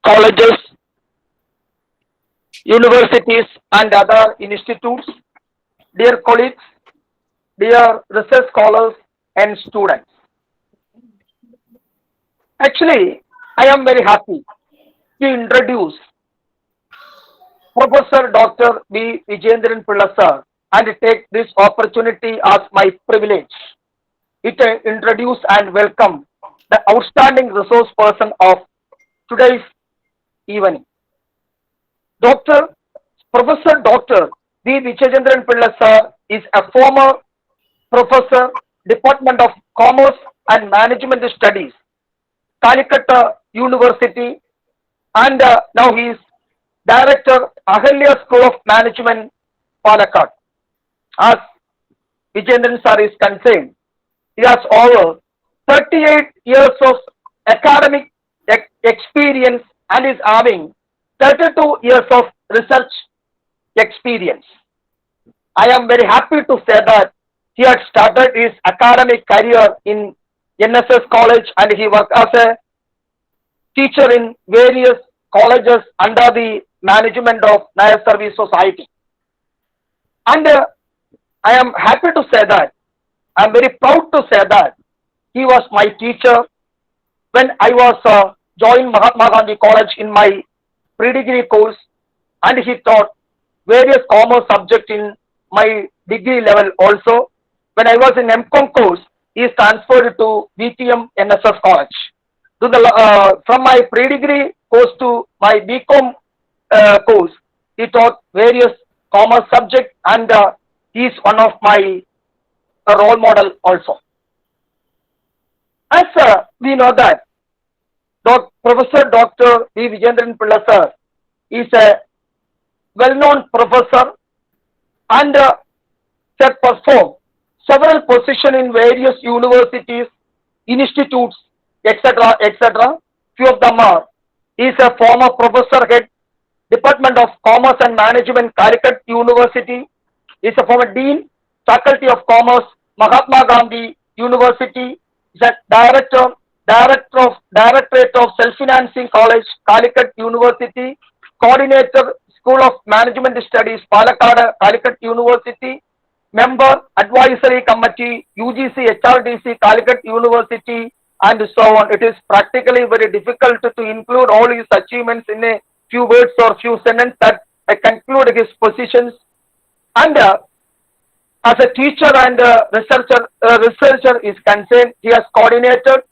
colleges, universities, and other institutes, dear colleagues, dear research scholars, and students. Actually, I am very happy to introduce Professor Dr. B. Vijayendran Pilla sir and take this opportunity as my privilege. It introduce and welcome the outstanding resource person of today's evening. Dr. Professor Dr. V. Vijayendran Pilla sir is a former professor, Department of Commerce and Management Studies, Calicut University, and now he is Director, Ahalya School of Management, Palakkad. As Vijayendran sir is concerned, he has over 38 years of academic experience and is having 32 years of research experience. I am very happy to say that he had started his academic career in NSS College and he worked as a teacher in various colleges under the management of Nair Service Society. And I am happy to say that, I am very proud to say that he was my teacher when I was joined Mahatma Gandhi College in my pre-degree course, and he taught various commerce subjects in my degree level also. When I was in MCOM course, he is transferred to VTM NSS College. From my pre-degree course to my BCom course, he taught various commerce subjects and he is one of my role model also. As we know that Professor Dr. V. Vijayendran Pilla sir is a well-known professor and has performed several positions in various universities, institutes, etc., etc. Few of them are, he is a former professor head, Department of Commerce and Management, Calicut University. He is a former dean, Faculty of Commerce, Mahatma Gandhi University. He is a Directorate of Self-Financing College, Calicut University. Coordinator, School of Management Studies, Palakkad, Calicut University. Member, Advisory Committee, UGC, HRDC, Calicut University, and so on. It is practically very difficult to include all his achievements in a few words or few sentences that I conclude his positions. And as a teacher and researcher is concerned, he has coordinated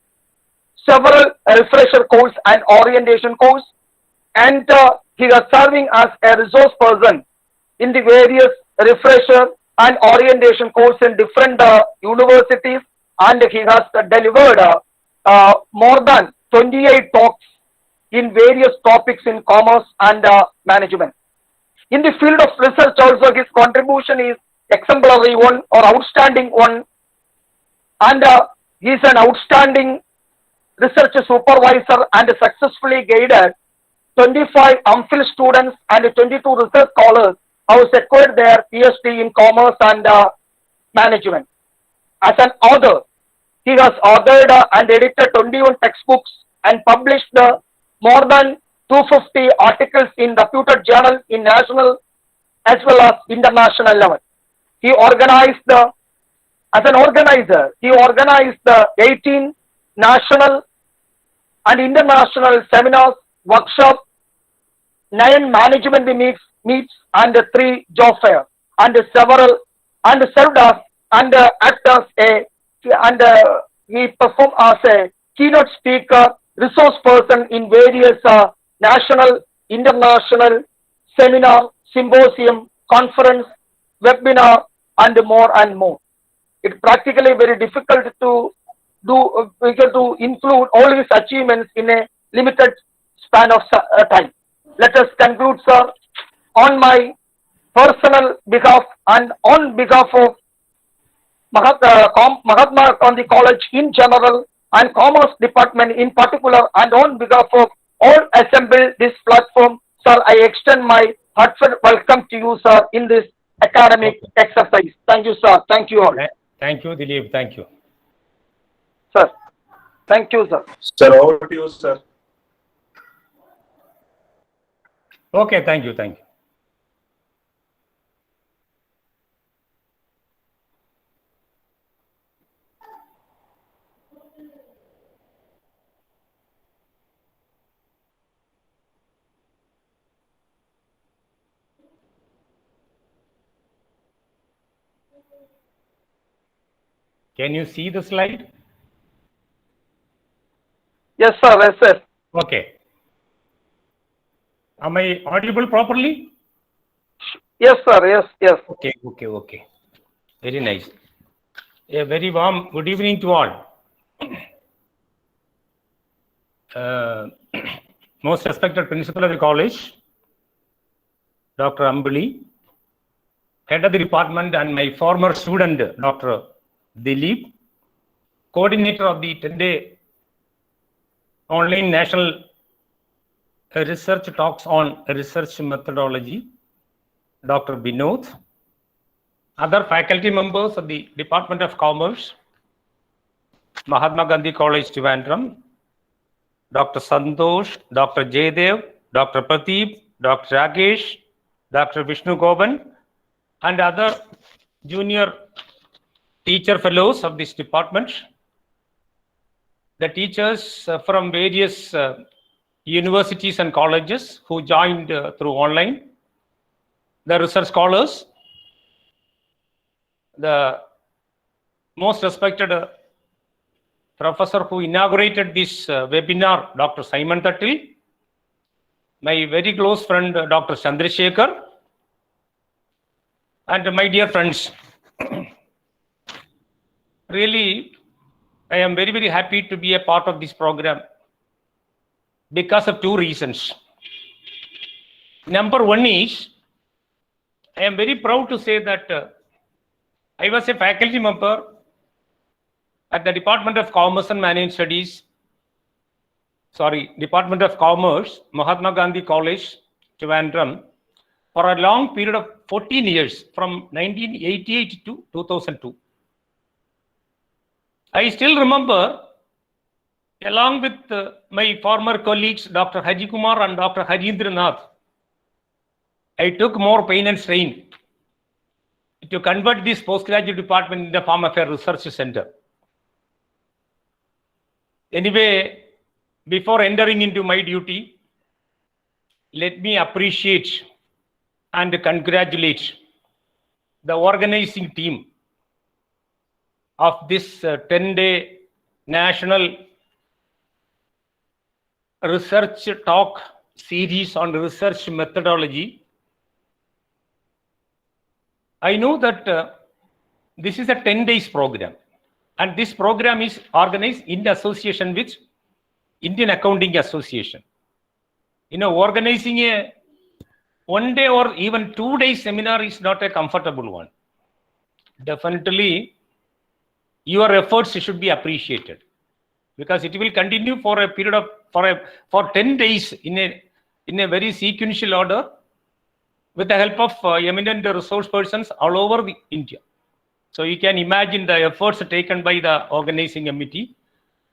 several refresher course and orientation course, and he was serving as a resource person in the various refresher and orientation course in different universities, and he has delivered more than 28 talks in various topics in commerce and management. In the field of research also, his contribution is exemplary one or outstanding one, and he is an outstanding research supervisor and successfully guided 25 MPhil students and 22 research scholars who secured their PhD in commerce and management. As an author, he has authored and edited 21 textbooks and published more than 250 articles in reputed journals in national as well as international level. He organized as an organizer, he organized the 18 national and international seminars, workshops, 9 management meets and 3 job fairs, and several and served as and act as a and he performed as a keynote speaker, resource person in various national, international seminar, symposium, conference, webinar, and more and more. It's practically very difficult to include all his achievements in a limited span of time. Let us conclude, sir. On my personal behalf and on behalf of Mahatma Gandhi College in general and Commerce Department in particular, and on behalf of all assembled this platform, sir, I extend my heartfelt welcome to you, sir, in this academic exercise. Thank you, sir. Thank you all. Thank you, Dilip. Thank you. Sir, thank you, sir. Sir, over to you, sir. Okay, thank you, thank you. Can you see the slide? Yes, sir. Yes, sir. Okay. Am I audible properly? Yes, sir. Yes, yes. Okay, okay, okay. Very nice. A very warm good evening to all. Uh, Most respected principal of the college, Dr. Ambali, head of the department, and my former student, Dr. Dilip, coordinator of the 10-day online national research talks on research methodology, Dr. Binod, other faculty members of the Department of Commerce, Mahatma Gandhi College, Trivandrum, Dr. Santosh, Dr. Jaydev, Dr. Pradeep, Dr. Rakesh, Dr. Vishnu Goban, and other junior teacher fellows of this department, the teachers from various universities and colleges who joined through online, the research scholars, the most respected professor who inaugurated this webinar, Dr. Simon Tattil, my very close friend, Dr. Chandrasekhar, and my dear friends. Really, I am very, very happy to be a part of this program because of two reasons. Number one is, I am very proud to say that I was a faculty member at the Department of Commerce and Management Studies, Department of Commerce, Mahatma Gandhi College, Trivandrum, for a long period of 14 years, from 1988 to 2002. I still remember, along with my former colleagues, Dr. Haji Kumar and Dr. Harindranath, I took more pain and strain to convert this postgraduate department in the form of a research center. Anyway, before entering into my duty, let me appreciate and congratulate the organizing team of this 10-day national research talk series on research methodology. I know that this is a 10 days program, and this program is organized in association with Indian Accounting Association. Organizing a 1 day or even 2 day seminar is not a comfortable one. Definitely, your efforts should be appreciated, because it will continue for a period of for 10 days in a very sequential order, with the help of eminent resource persons all over India. So you can imagine the efforts taken by the organizing committee.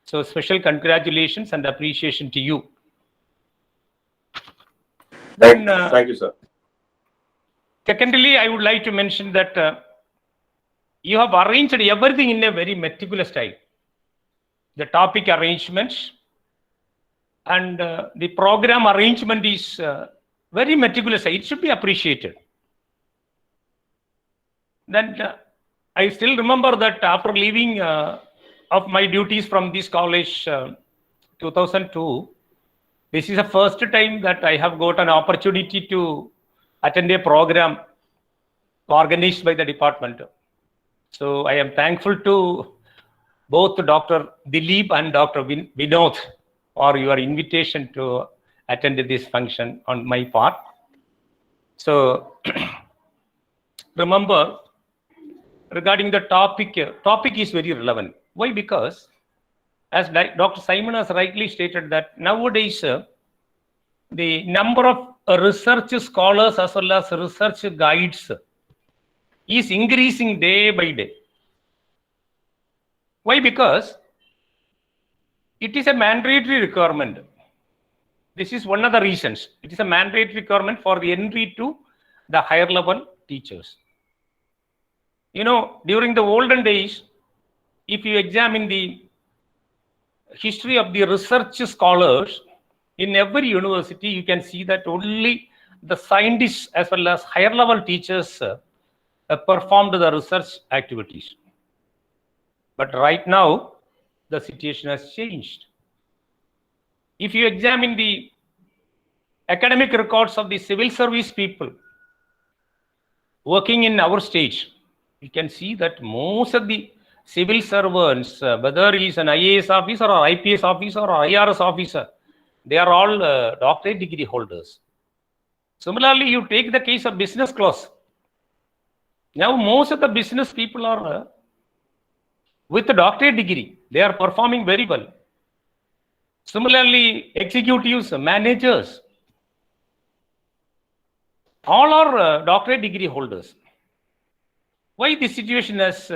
So special congratulations and appreciation to you. Then, thank you, sir. Secondly, I would like to mention that you have arranged everything in a very meticulous style. The topic arrangements and the program arrangement is very meticulous. It should be appreciated. Then I still remember that after leaving of my duties from this college 2002, this is the first time that I have got an opportunity to attend a program organized by the department. So I am thankful to both Dr. Dilip and Dr. Binod for your invitation to attend this function on my part. So remember, regarding the topic is very relevant. Why? Because as Dr. Simon has rightly stated that nowadays the number of research scholars as well as research guides is increasing day by day. Why? Because it is a mandatory requirement This is one of the reasons. It is a mandatory requirement for the entry to the higher level teachers. You know, during the olden days, if you examine the history of the research scholars in every university, you can see that only the scientists as well as higher level teachers performed the research activities. But right now, the situation has changed. If you examine the academic records of the civil service people working in our state, you can see that most of the civil servants, whether he is an IAS officer or IPS officer or IRS officer, they are all doctorate degree holders. Similarly, you take the case of business class. Now, most of the business people are with a doctorate degree. They are performing very well. Similarly, executives, managers, all are doctorate degree holders. Why this situation has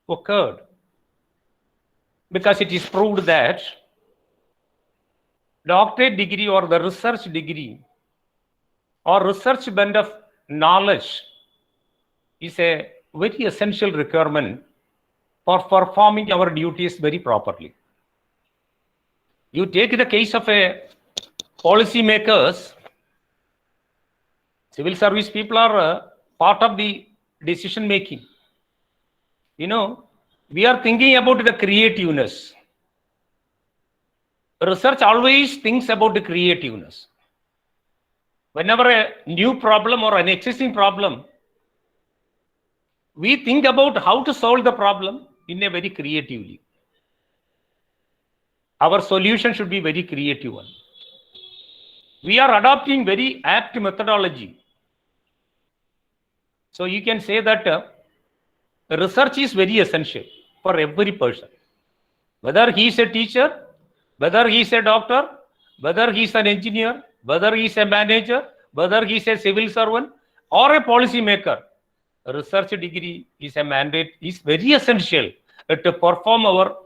occurred? Because it is proved that doctorate degree or the research degree or research bent of knowledge is a very essential requirement for performing our duties very properly. You take the case of a policy makers, civil service people are part of the decision making. You know, we are thinking about the creativeness. Research always thinks about the creativeness. Whenever a new problem or an existing problem, we think about how to solve the problem in a very creatively. Our solution should be very creative one. We are adopting very apt methodology. So you can say that research is very essential for every person. Whether he is a teacher, whether he is a doctor, whether he is an engineer, whether he is a manager, whether he is a civil servant or a policy maker, a research degree is a mandate, is very essential to perform our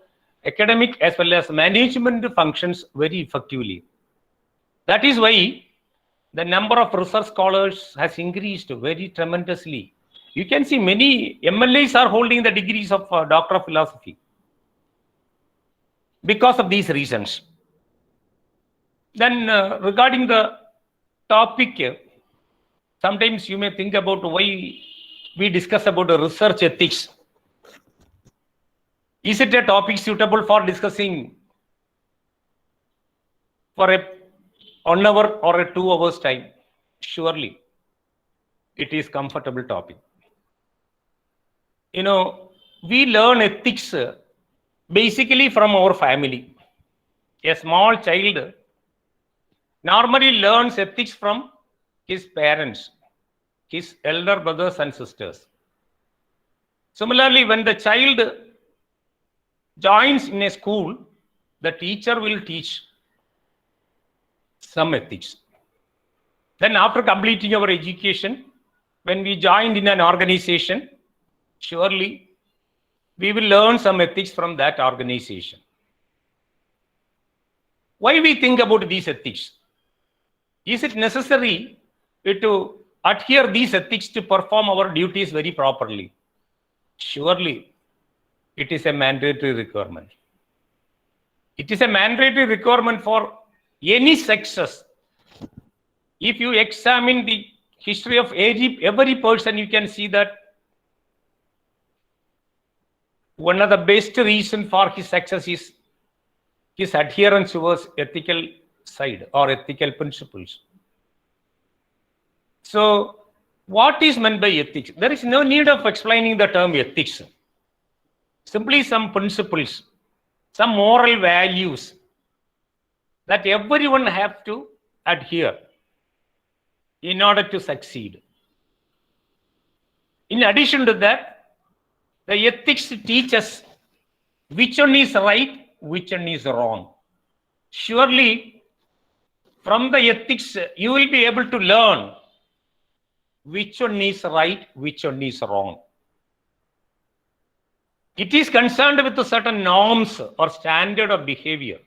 academic as well as management functions very effectively. That is why the number of research scholars has increased very tremendously. You can see many MLAs are holding the degrees of Doctor of Philosophy because of these reasons. Then regarding the topic, sometimes you may think about why we discuss about the research ethics. Is it a topic suitable for discussing for a 1 hour or a 2 hours time? Surely it is comfortable topic. You know, we learn ethics basically from our family. A small child normally learns ethics from his parents, his elder brothers and sisters. Similarly, when the child joins in a school, the teacher will teach some ethics. Then after completing our education, when we joined in an organization, surely we will learn some ethics from that organization. Why we think about these ethics? Is it necessary to adhere these ethics to perform our duties very properly? Surely it is a mandatory requirement. It is a mandatory requirement for any success. If you examine the history of every person, you can see that one of the best reasons for his success is his adherence towards ethical side or ethical principles. So, what is meant by ethics? There is no need of explaining the term ethics. Simply some principles, some moral values that everyone have to adhere in order to succeed. In addition to that, the ethics teach us which one is right, which one is wrong. Surely, from the ethics, you will be able to learn which one is right, which one is wrong. It is concerned with certain norms or standard of behavior.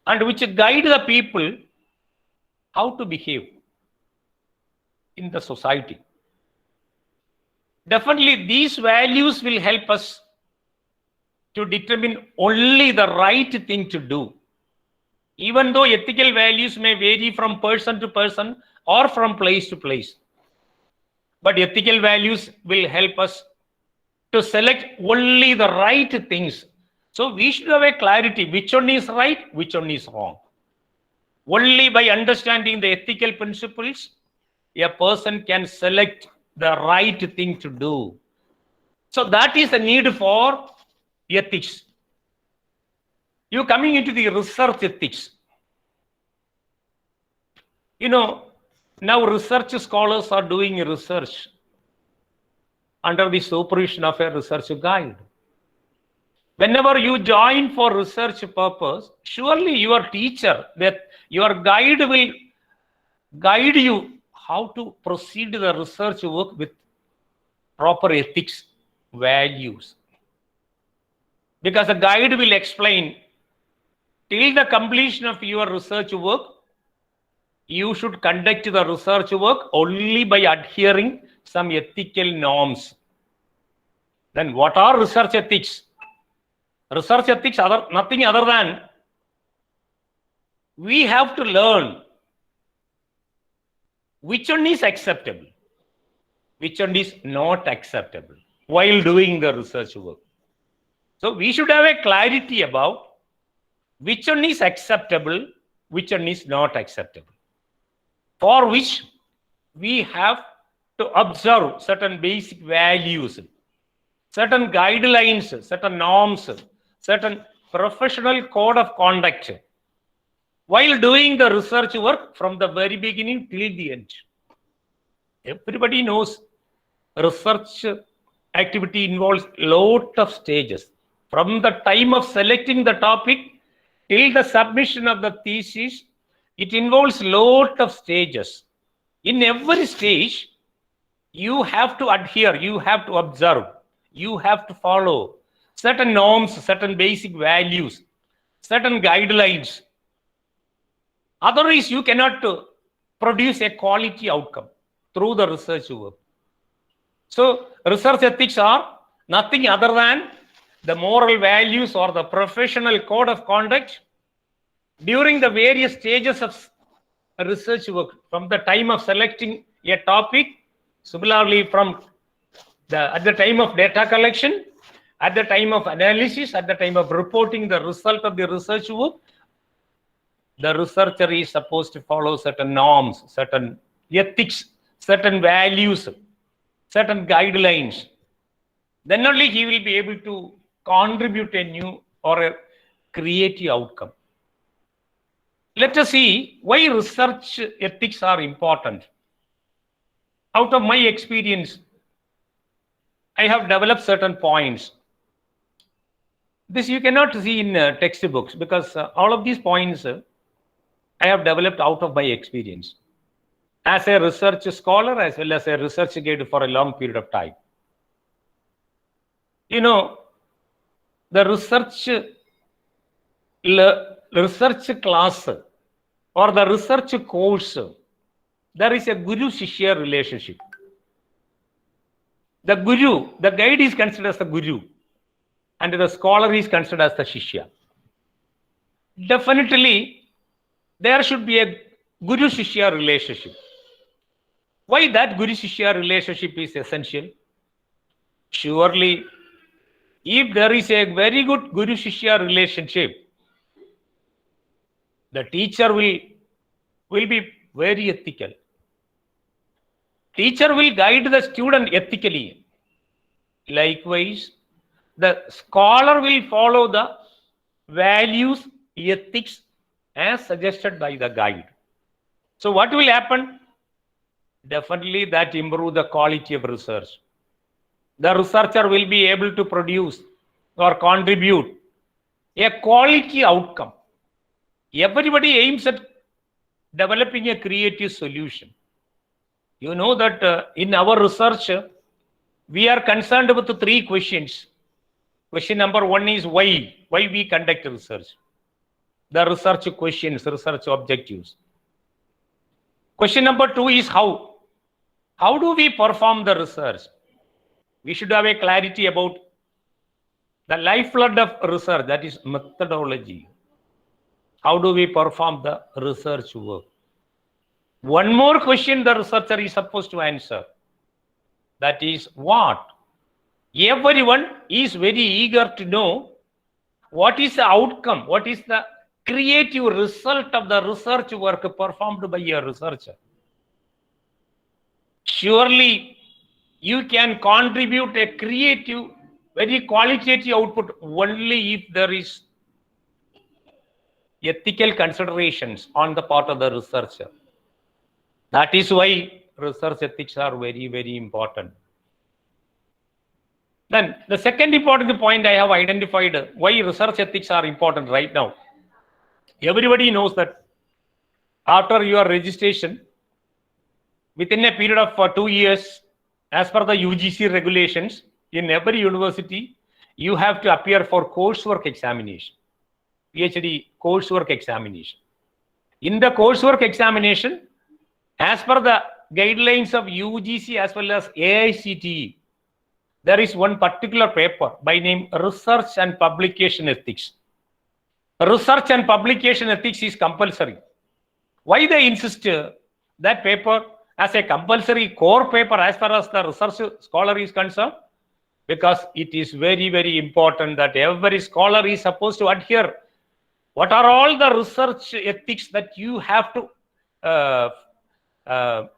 and which guide the people how to behave in the society. Definitely, these values will help us to determine only the right thing to do. Even though ethical values may vary from person to person or from place to place, but ethical values will help us to select only the right things. So we should have a clarity which one is right, which one is wrong. Only by understanding the ethical principles, a person can select the right thing to do. So that is the need for ethics. You coming into the research ethics. Now research scholars are doing research under the supervision of a research guide. Whenever you join for research purpose, surely your teacher, that your guide will guide you how to proceed the research work with proper ethics, values. Because the guide will explain till the completion of your research work, you should conduct the research work only by adhering some ethical norms. Then what are research ethics? Research ethics are nothing other than we have to learn which one is acceptable, which one is not acceptable while doing the research work. So we should have a clarity about which one is acceptable, which one is not acceptable, for which we have to observe certain basic values, certain guidelines, certain norms, certain professional code of conduct while doing the research work from the very beginning till the end. Everybody knows research activity involves a lot of stages. From the time of selecting the topic till the submission of the thesis, it involves a lot of stages. In every stage, you have to adhere, you have to observe, you have to follow certain norms, certain basic values, certain guidelines. Otherwise, you cannot produce a quality outcome through the research work. So, research ethics are nothing other than the moral values or the professional code of conduct during the various stages of research work, from the time of selecting a topic, similarly from at the time of data collection, at the time of analysis, at the time of reporting the result of the research work. The researcher is supposed to follow certain norms, certain ethics, certain values, certain guidelines. Then only he will be able to contribute a new or a creative outcome. Let us see why research ethics are important. Out of my experience, I have developed certain points. This you cannot see in textbooks because all of these points I have developed out of my experience as a research scholar as well as a research guide for a long period of time. The research class or the research course, there is a guru-shishya relationship. The guru, the guide is considered as the guru, and the scholar is considered as the shishya. Definitely, there should be a guru-shishya relationship. Why that guru-shishya relationship is essential? Surely, if there is a very good guru-shishya relationship, the teacher will be very ethical. Teacher will guide the student ethically. Likewise, the scholar will follow the values, ethics as suggested by the guide. So what will happen? Definitely that improve the quality of research. The researcher will be able to produce or contribute a quality outcome. Everybody aims at developing a creative solution. You know that in our research, we are concerned with 3 questions. Question number 1 is why we conduct research. the research questions, research objectives. Question number 2 is how. How do we perform the research? We should have a clarity about the lifeblood of research, that is methodology. How do we perform the research work? One more question the researcher is supposed to answer. That is what? Everyone is very eager to know what is the outcome, what is the creative result of the research work performed by a researcher. Surely you can contribute a creative, very qualitative output only if there is ethical considerations on the part of the researcher. That is why research ethics are very, very important. Then the second important point I have identified why research ethics are important right now. Everybody knows that after your registration, within a period of 2 years, as per the UGC regulations, in every university, you have to appear for coursework examination, PhD coursework examination. In the coursework examination, as per the guidelines of UGC as well as AICTE, there is one particular paper by name Research and Publication Ethics. Research and Publication Ethics is compulsory. Why they insist that paper as a compulsory core paper as far as the research scholar is concerned? Because it is very, very important that every scholar is supposed to adhere. What are all the research ethics that you have to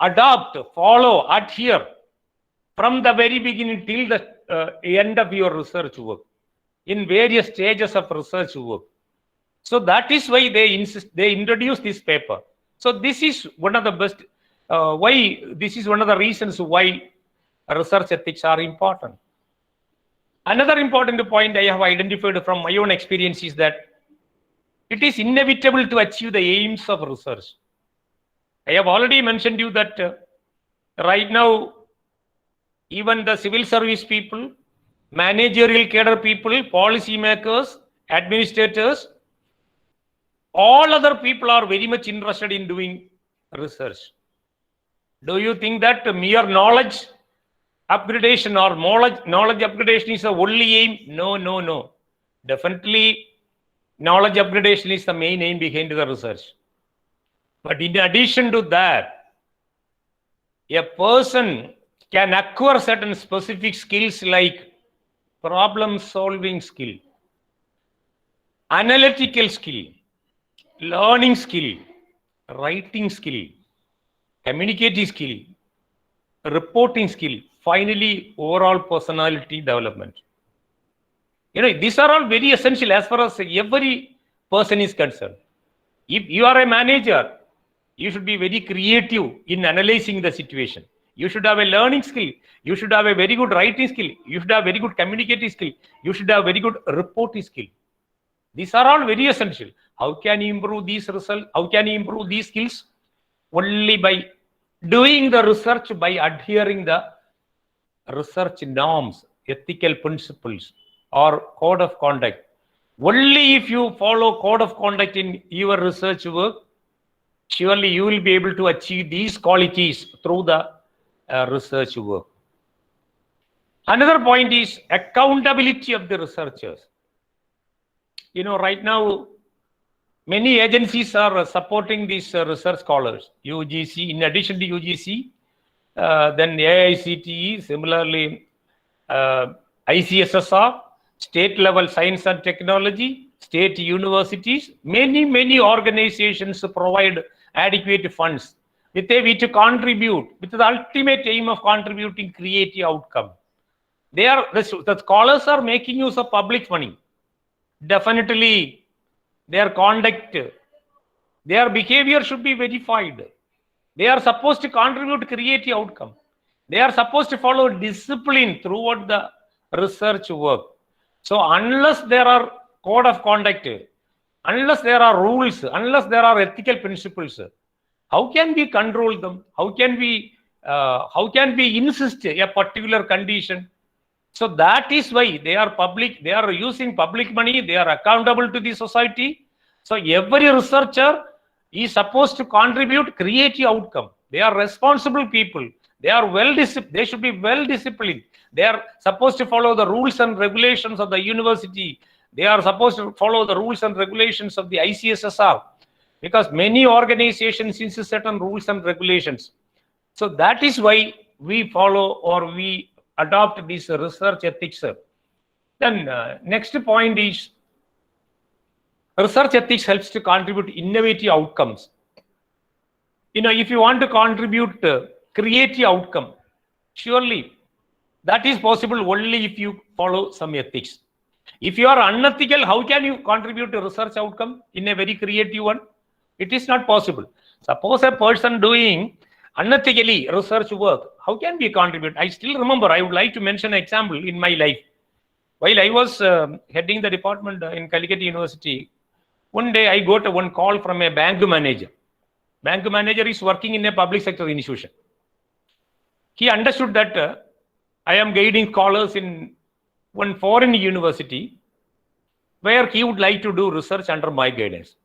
adopt, follow, adhere from the very beginning till the end of your research work in various stages of research work? So that is why they insist, they introduce this paper. So this is one of the best, this is one of the reasons why research ethics are important. Another important point I have identified from my own experience is that it is inevitable to achieve the aims of research. I have already mentioned you that right now, even the civil service people, managerial cadre people, policy makers, administrators, all other people are very much interested in doing research. Do you think that mere knowledge upgradation or knowledge upgradation is the only aim? No, no, no. Definitely, knowledge upgradation is the main aim behind the research. But in addition to that, a person can acquire certain specific skills like problem solving skill, analytical skill, learning skill, writing skill, communicating skill, reporting skill, finally overall personality development. You know, these are all very essential as far as every person is concerned. If you are a manager, you should be very creative in analyzing the situation. You should have a learning skill. You should have a very good writing skill. You should have very good communicating skill. You should have very good reporting skill. These are all very essential. How can you improve these results? How can you improve these skills? Only by doing the research, by adhering the research norms, ethical principles, or code of conduct. Only if you follow code of conduct in your research work, surely you will be able to achieve these qualities through the research work. Another point is accountability of the researchers. You know, right now, many agencies are supporting these research scholars. UGC, in addition to UGC, then AICTE, similarly ICSSR, state level science and technology, state universities, many organizations provide adequate funds with a way to contribute, with the ultimate aim of contributing creative outcome. The scholars are making use of public money. Definitely, their conduct, their behavior should be verified. They are supposed to contribute creative outcome. They are supposed to follow discipline throughout the research work. So unless there are code of conduct, unless there are rules, unless there are ethical principles, how can we control them? How can we insist a particular condition? So that is why they are public, they are using public money, they are accountable to the society, So every researcher is supposed to contribute creative outcome. They are responsible people. They are they should be well disciplined. They are supposed to follow the rules and regulations of the university. They are supposed to follow the rules and regulations of the ICSSR, because many organizations insist certain rules and regulations. So that is why we follow or we adopt this research ethics. Then next point is research ethics helps to contribute innovative outcomes. If you want to contribute creative outcome, surely that is possible only if you follow some ethics. If you are unethical, how can you contribute to research outcome in a very creative one? It is not possible. Suppose a person doing unethically research work, how can we contribute? I still remember, I would like to mention an example in my life. While I was heading the department in Calicut University, one day I got one call from a bank manager. Bank manager is working in a public sector institution. He understood that I am guiding scholars in one foreign university where he would like to do research under my guidance.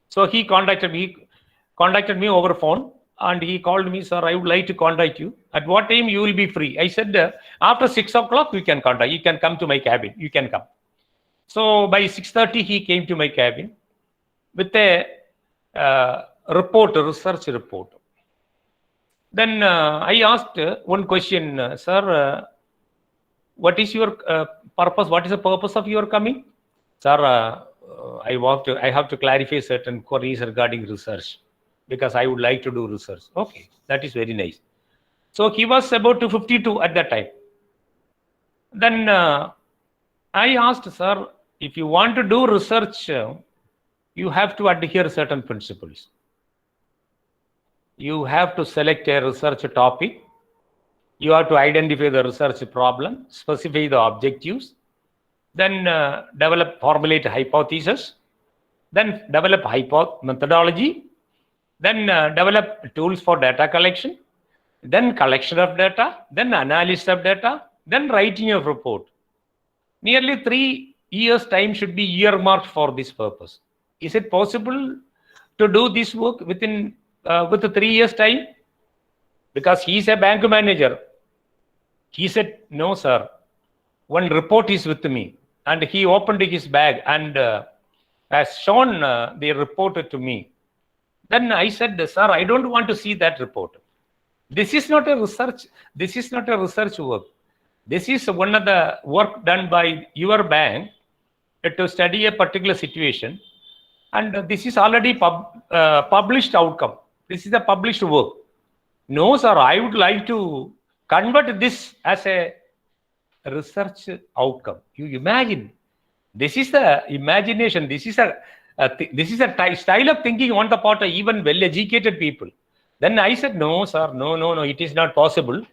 So he contacted me over phone, and he called me, sir, I would like to contact you. At what time you will be free? I said, after 6 o'clock, we can contact. You can come to my cabin. You can come. So by 6:30, he came to my cabin with a research report. Then I asked one question, sir, what is your purpose? What is the purpose of your coming? Sir, I have to clarify certain queries regarding research, because I would like to do research. Okay, that is very nice. So he was about 52 at that time. Then I asked, sir, if you want to do research, you have to adhere certain principles. You have to select a research topic. You have to identify the research problem, specify the objectives, then formulate a hypothesis, then develop methodology, then develop tools for data collection, then collection of data, then analysis of data, then writing of report. Nearly 3 years' time should be earmarked for this purpose. Is it possible to do this work with 3 years' time? Because he is a bank manager. He said, no, sir, one report is with me. And he opened his bag and has shown the report to me. Then I said, sir, I don't want to see that report. This is not a research work. This is one of the work done by your bank to study a particular situation. And this is already published outcome. This is a published work. No, sir, I would like to convert this as a research outcome. You imagine, this is the imagination. This is a style of thinking on the part of even well-educated people. Then I said, no, sir, no, it is not possible.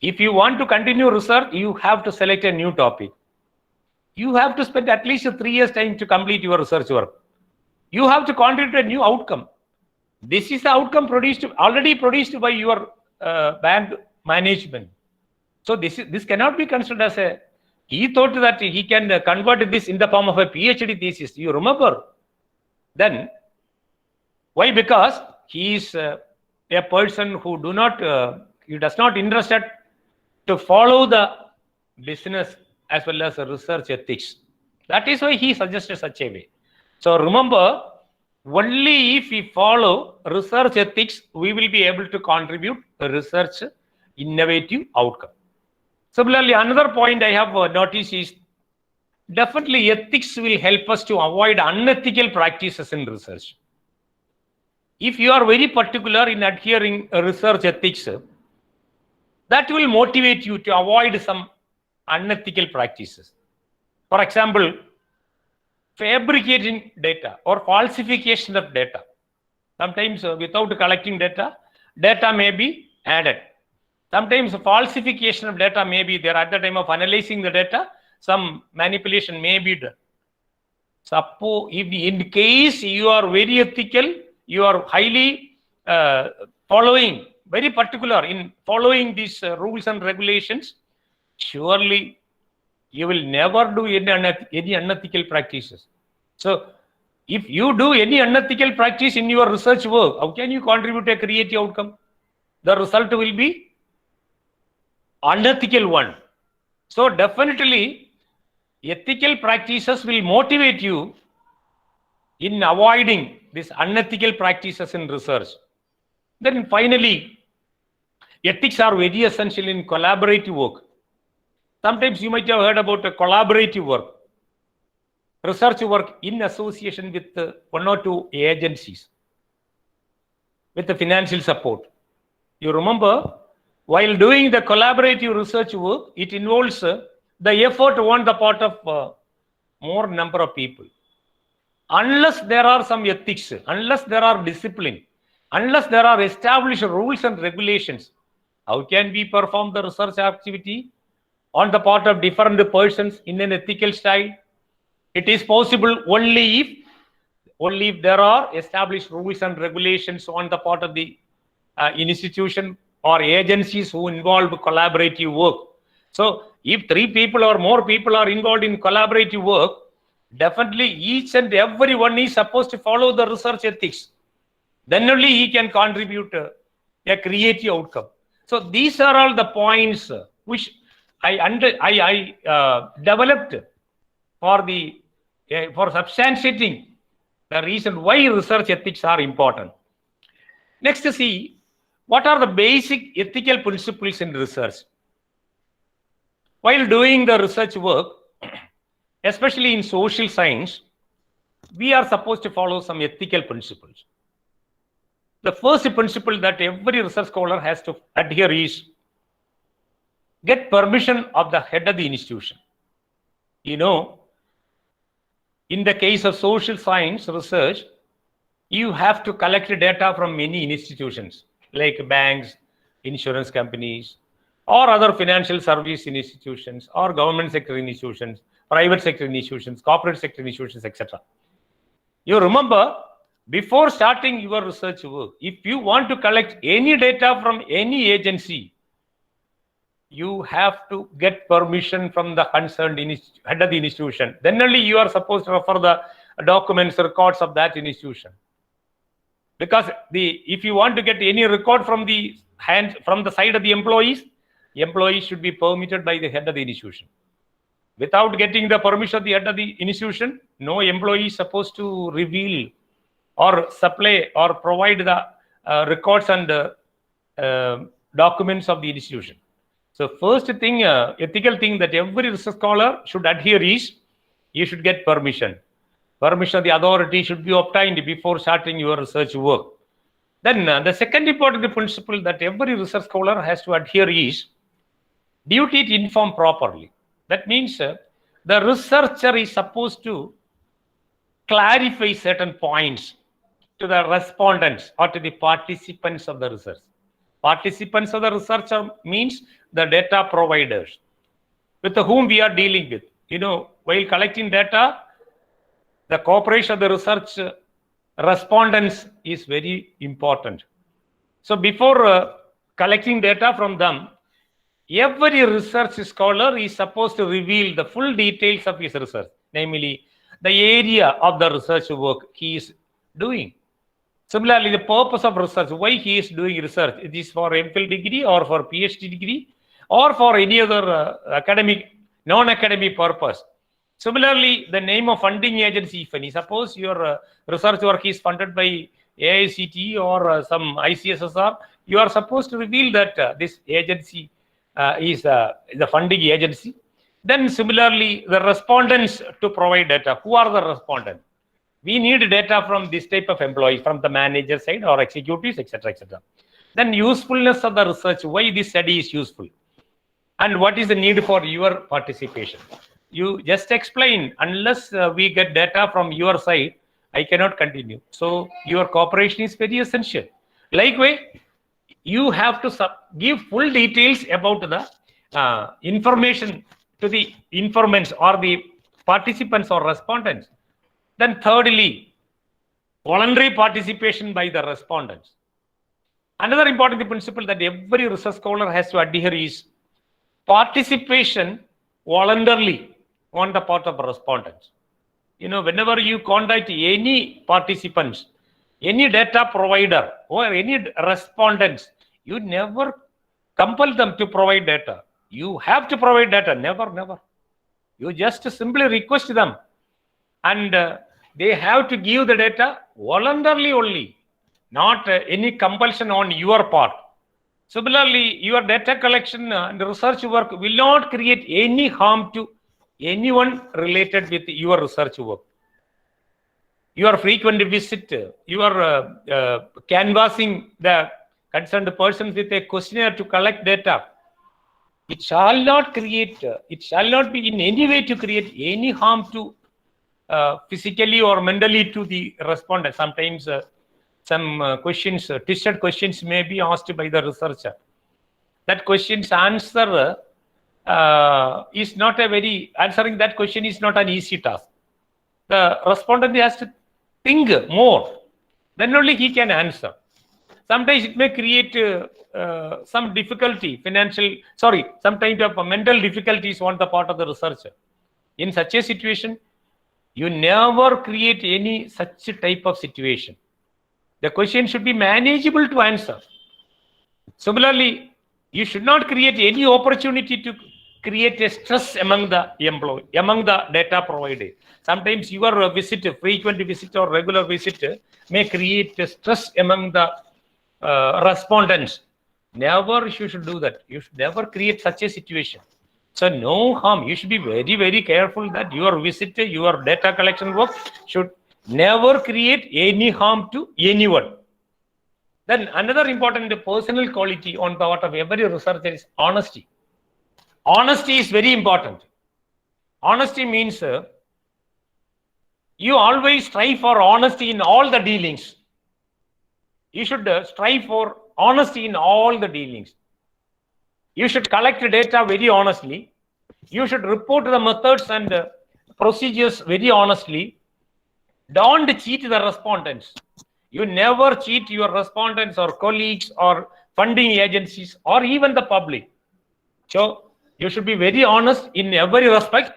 If you want to continue research, you have to select a new topic. You have to spend at least 3 years' time to complete your research work. You have to contribute a new outcome. This is the outcome already produced by your bank management. So this cannot be considered as he thought that he can convert this in the form of a PhD thesis. You remember? Then, why? Because he is a person who does not interested to follow the business as well as research ethics. That is why he suggested such a way. So remember, only if we follow research ethics, we will be able to contribute a research innovative outcome. Similarly, another point I have noticed is definitely ethics will help us to avoid unethical practices in research. If you are very particular in adhering research ethics, that will motivate you to avoid some unethical practices. For example, fabricating data or falsification of data. Sometimes without collecting data may be added. Sometimes falsification of data may be there at the time of analyzing the data. Some manipulation may be done. Suppose if in case you are very ethical, you are highly very particular in following these rules and regulations, surely you will never do any unethical practices. So If you do any unethical practice in your research work, how can you contribute to a creative outcome? The result will be unethical one. So definitely, ethical practices will motivate you in avoiding these unethical practices in research. Then finally, ethics are very essential in collaborative work. Sometimes you might have heard about a collaborative work, research work in association with one or two agencies with the financial support. You remember, while doing the collaborative research work, it involves the effort on the part of more number of people. Unless there are some ethics, unless there are discipline, unless there are established rules and regulations, how can we perform the research activity on the part of different persons in an ethical style? It is possible only if there are established rules and regulations on the part of the institution or agencies who involve collaborative work. So if 3 people or more people are involved in collaborative work, definitely each and every one is supposed to follow the research ethics. Then only he can contribute a creative outcome. So these are all the points which I developed for substantiating the reason why research ethics are important. Next, see what are the basic ethical principles in research. While doing the research work, especially in social science, we are supposed to follow some ethical principles. The first principle that every research scholar has to adhere is get permission of the head of the institution. You know, in the case of social science research, you have to collect data from many institutions like banks, insurance companies, or other financial service institutions, or government sector institutions, private sector institutions, corporate sector institutions, etc. You remember, before starting your research work, if you want to collect any data from any agency, you have to get permission from the concerned head of the institution. Then only you are supposed to refer the documents, records of that institution. Because if you want to get any record from the side of the employees should be permitted by the head of the institution. Without getting the permission of the head of the institution, no employee is supposed to reveal or supply or provide the records and documents of the institution. So first thing, ethical thing that every research scholar should adhere is, you should get permission. Permission of the authority should be obtained before starting your research work. Then the second important principle that every research scholar has to adhere is duty to inform properly. That means the researcher is supposed to clarify certain points to the respondents or to the participants of the research. Participants of the research means the data providers with whom we are dealing with. You know, while collecting data, the cooperation of the research respondents is very important. So before collecting data from them, every research scholar is supposed to reveal the full details of his research, namely the area of the research work he is doing. Similarly, the purpose of research, why he is doing research, it is for MPhil degree or for PhD degree or for any other academic, non-academic purpose. Similarly, the name of funding agency, if any, suppose your research work is funded by AICTE or some ICSSR, you are supposed to reveal that this agency is the funding agency. Then similarly, the respondents to provide data. Who are the respondents? We need data from this type of employees, from the manager side or executives, etc., etc. Then usefulness of the research, why this study is useful, and what is the need for your participation. You just explain, unless we get data from your side, I cannot continue. So your cooperation is very essential. Likewise, you have to give full details about the information to the informants or the participants or respondents. Then thirdly, voluntary participation by the respondents. Another important principle that every research scholar has to adhere is participation voluntarily on the part of respondents. whenever you contact any participants, any data provider or any respondents, you never compel them to provide data. You have to provide data. Never, never. You just simply request them, and they have to give the data voluntarily only, not any compulsion on your part. Similarly, your data collection and research work will not create any harm to anyone related with your research work. Your frequent visit, your canvassing the concerned persons with a questionnaire to collect data, it shall not create, it shall not be in any way to create any harm to physically or mentally to the respondent. Sometimes some questions, twisted questions may be asked by the researcher. That question's answer is not a very, answering that question is not an easy task. The respondent has to think more, then only he can answer. Sometimes it may create some difficulty, some kind of mental difficulties on the part of the researcher. In such a situation, you never create any such type of situation. The question should be manageable to answer. Similarly, you should not create any opportunity to create a stress among the employee, among the data provider. Sometimes your visit, frequent visit or regular visit may create a stress among the respondents. Never you should do that. You should never create such a situation. So no harm. You should be very, very careful that your visit, your data collection work should never create any harm to anyone. Then another important personal quality on the part of every researcher is honesty. Honesty is very important. Honesty means you always strive for honesty in all the dealings. You should strive for honesty in all the dealings. You should collect data very honestly. You should report the methods and procedures very honestly. Don't cheat the respondents. You never cheat your respondents or colleagues or funding agencies or even the public. So you should be very honest in every respect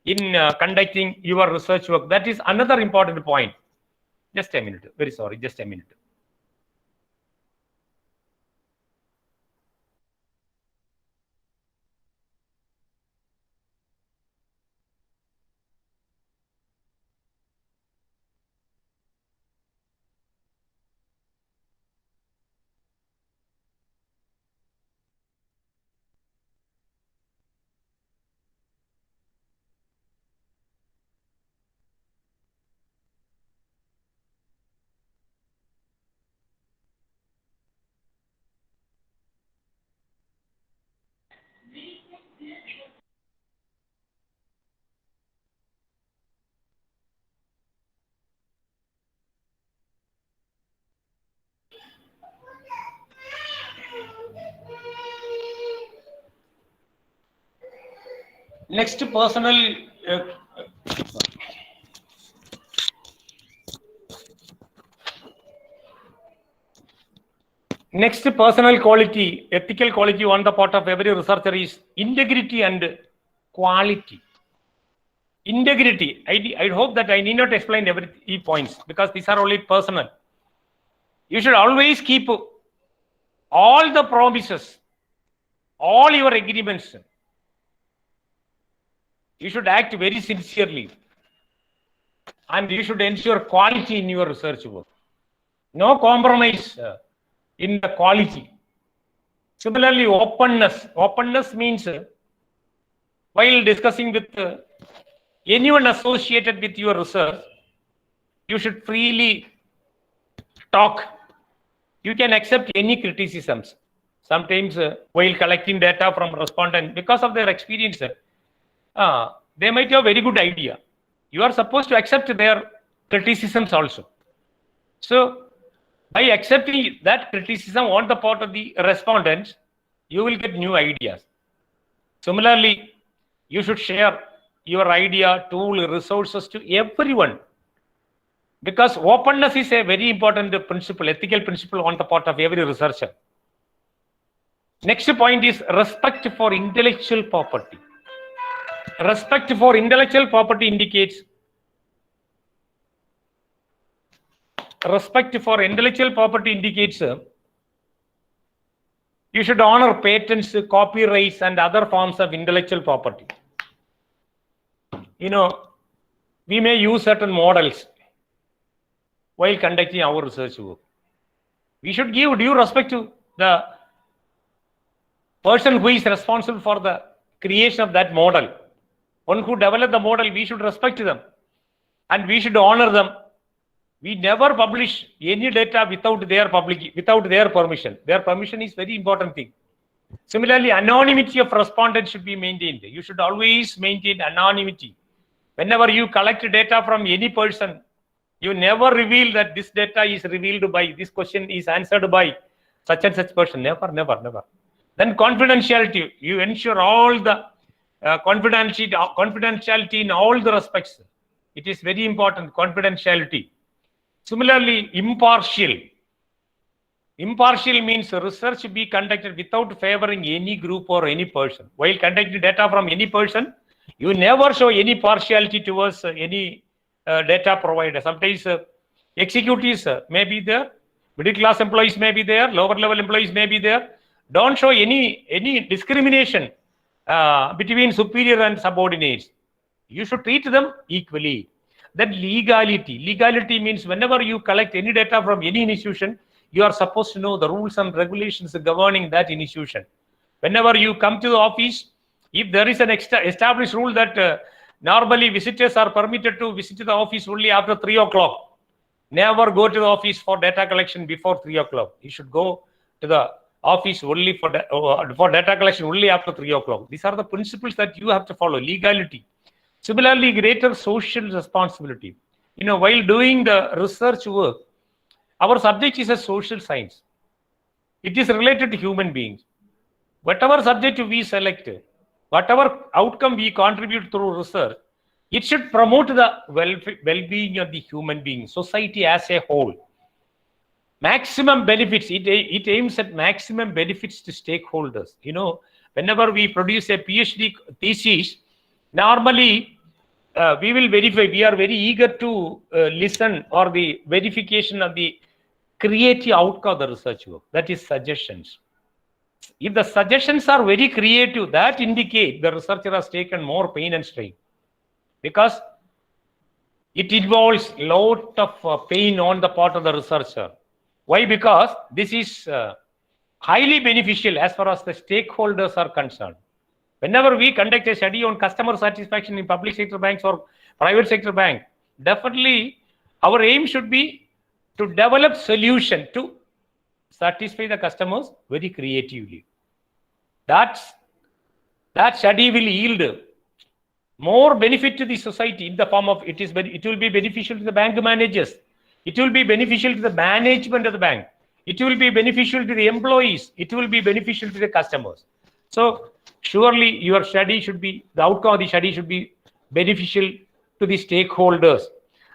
in conducting your research work. That is another important point. Just a minute. Very sorry. Just a minute. Next, personal. Next, personal quality, ethical quality on the part of every researcher is integrity and quality. Integrity. I hope that I need not explain every points because these are only personal. You should always keep all the promises, all your agreements. You should act very sincerely, and you should ensure quality in your research work. No compromise in the quality. Similarly, openness. Openness means while discussing with anyone associated with your research, you should freely talk. You can accept any criticisms. Sometimes while collecting data from respondents, because of their experience, they might have a very good idea. You are supposed to accept their criticisms also. So by accepting that criticism on the part of the respondents, you will get new ideas. Similarly, you should share your idea, tool, resources to everyone. Because openness is a very important principle, ethical principle on the part of every researcher. Next point is respect for intellectual property. Respect for intellectual property indicates respect for intellectual property indicates you should honor patents, copyrights, and other forms of intellectual property. We may use certain models while conducting our research work. We should give due respect to the person who is responsible for the creation of that model. One who developed the model, we should respect them and we should honor them. We never publish any data without their permission. Their permission is very important thing. Similarly, anonymity of respondent should be maintained. You should always maintain anonymity. Whenever you collect data from any person, you never reveal that this data is revealed by, this question is answered by such and such person. Never, never, never. Then confidentiality. You ensure all the confidentiality in all the respects. It is very important, confidentiality. Similarly, impartial. Impartial means research be conducted without favoring any group or any person. While conducting data from any person, you never show any partiality towards any data provider. Sometimes executives may be there, middle class employees may be there, lower level employees may be there. Don't show any discrimination between superior and subordinates. You should treat them equally. Then legality. Legality means whenever you collect any data from any institution, you are supposed to know the rules and regulations governing that institution. Whenever you come to the office, if there is an established rule that normally visitors are permitted to visit the office only after 3 o'clock, never go to the office for data collection before 3 o'clock. You should go to the office only for data collection only after 3 o'clock. These are the principles that you have to follow. Legality. Similarly, greater social responsibility. While doing the research work, our subject is a social science. It is related to human beings. Whatever subject we select, whatever outcome we contribute through research, it should promote the well-being of the human being, society as a whole. Maximum benefits, it aims at maximum benefits to stakeholders. Whenever we produce a PhD thesis, normally we will verify, we are very eager to listen or the verification of the creative outcome of the research work, that is suggestions. If the suggestions are very creative, that indicate the researcher has taken more pain and strain, because it involves a lot of pain on the part of the researcher. Why? Because this is highly beneficial as far as the stakeholders are concerned. Whenever we conduct a study on customer satisfaction in public sector banks or private sector bank, definitely our aim should be to develop solution to satisfy the customers very creatively. That study will yield more benefit to the society in the form of it will be beneficial to the bank managers. It will be beneficial to the management of the bank. It will be beneficial to the employees. It will be beneficial to the customers. So surely your study should be, the outcome of the study should be beneficial to the stakeholders.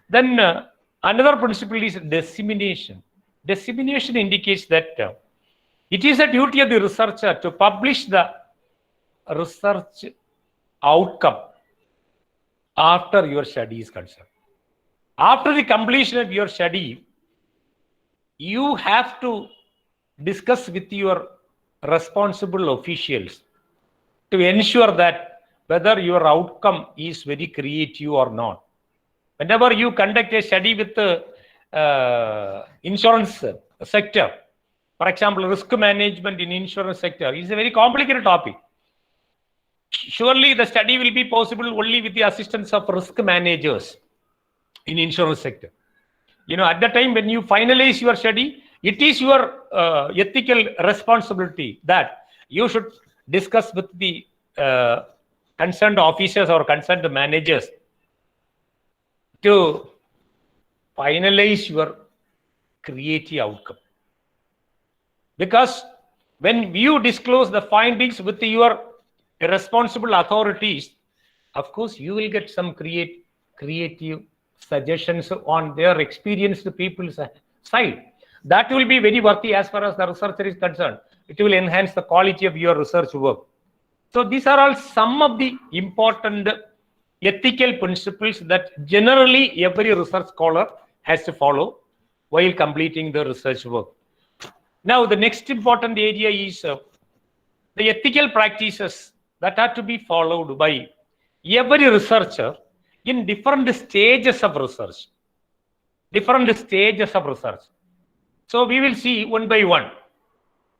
Then another principle is dissemination. Dissemination indicates that it is a duty of the researcher to publish the research outcome after your study is concerned. After the completion of your study, you have to discuss with your responsible officials to ensure that whether your outcome is very creative or not. Whenever you conduct a study with the insurance sector, for example, risk management in insurance sector is a very complicated topic. Surely the study will be possible only with the assistance of risk managers in insurance sector. At the time when you finalize your study, it is your ethical responsibility that you should discuss with the concerned officers or concerned managers to finalize your creative outcome. Because when you disclose the findings with your responsible authorities, of course, you will get some creative suggestions on their experienced people's side. That will be very worthy as far as the researcher is concerned. It will enhance the quality of your research work. So these are all some of the important ethical principles that generally every research scholar has to follow. while completing the research work. Now, the next important area is the ethical practices that are to be followed by every researcher in different stages of research. Different stages of research. So we will see one by one.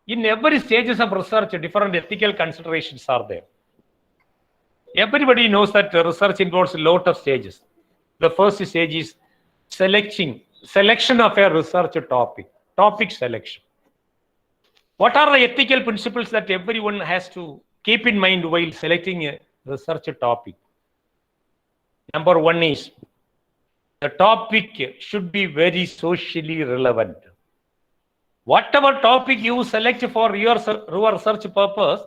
In every stages of research, different ethical considerations are there. Everybody knows that research involves a lot of stages. The first stage is selection of a research topic selection. What are the ethical principles that everyone has to keep in mind while selecting a research topic? Number one is the topic should be very socially relevant. Whatever topic you select for your research purpose,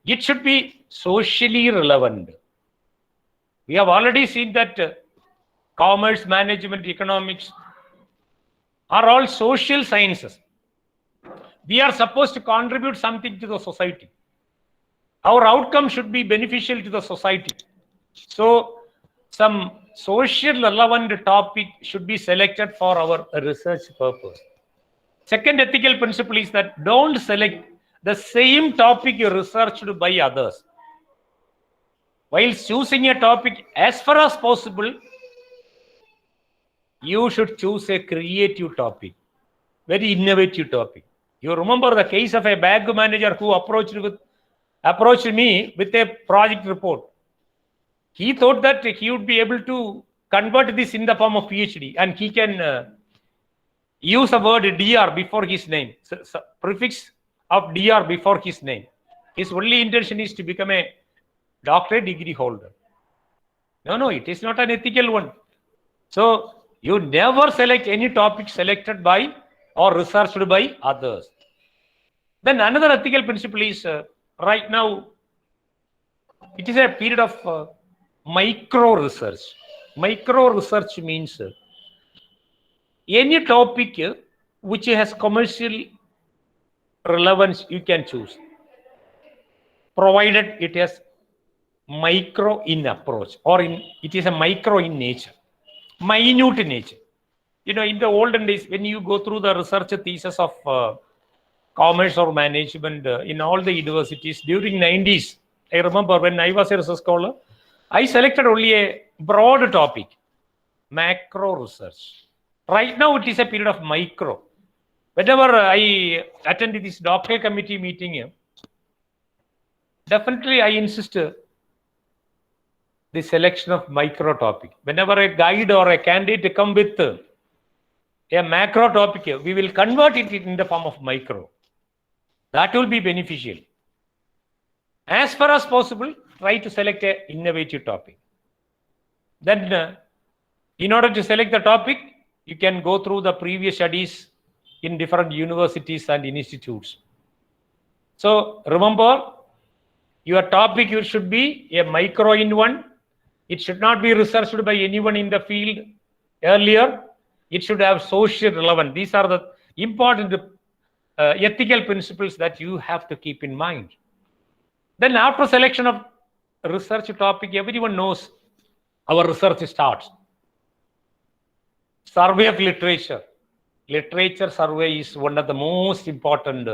it should be socially relevant. We have already seen that commerce, management, economics are all social sciences. We are supposed to contribute something to the society. Our outcome should be beneficial to the society. So, some social relevant topic should be selected for our research purpose. Second ethical principle is that don't select the same topic you researched by others. While choosing a topic, as far as possible, you should choose a creative topic, very innovative topic. You remember the case of a bank manager who approached me with a project report. He thought that he would be able to convert this in the form of PhD, and he can use the word DR before his name, so prefix of DR before his name. His only intention is to become a doctorate degree holder. No, it is not an ethical one. So you never select any topic selected by or researched by others. Then another ethical principle is right now it is a period of micro research. Micro research means any topic which has commercial relevance you can choose, provided it has micro in approach, or it is a micro in nature, minute in nature. You know, in the olden days, when you go through the research thesis of commerce or management in all the universities during 90s, I remember when I was a research scholar, I selected only a broad topic, macro research. Right now, it is a period of micro. Whenever I attend this doctoral committee meeting, definitely I insist the selection of micro topic. Whenever a guide or a candidate come with a macro topic, we will convert it in the form of micro. That will be beneficial. As far as possible, try to select an innovative topic. Then, in order to select the topic, you can go through the previous studies in different universities and institutes. So, remember, your topic should be a micro in one. It should not be researched by anyone in the field earlier. It should have social relevance. These are the important ethical principles that you have to keep in mind. Then after selection of research topic, everyone knows our research starts. Survey of literature. Literature survey is one of the most important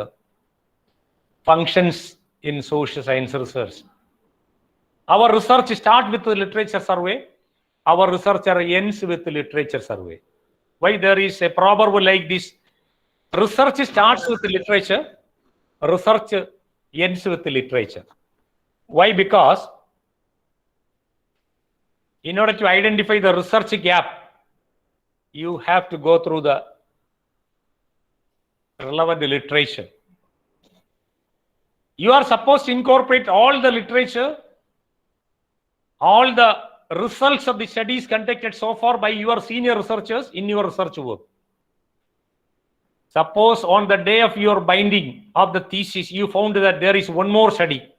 functions in social science research. Our research starts with the literature survey. Our research ends with the literature survey. Why? There is a proverb like this: research starts with the literature, research ends with the literature. Why? Because in order to identify the research gap, you have to go through the relevant literature. You are supposed to incorporate all the literature, all the results of the studies conducted so far by your senior researchers in your research work. Suppose on the day of your binding of the thesis, you found that there is one more study.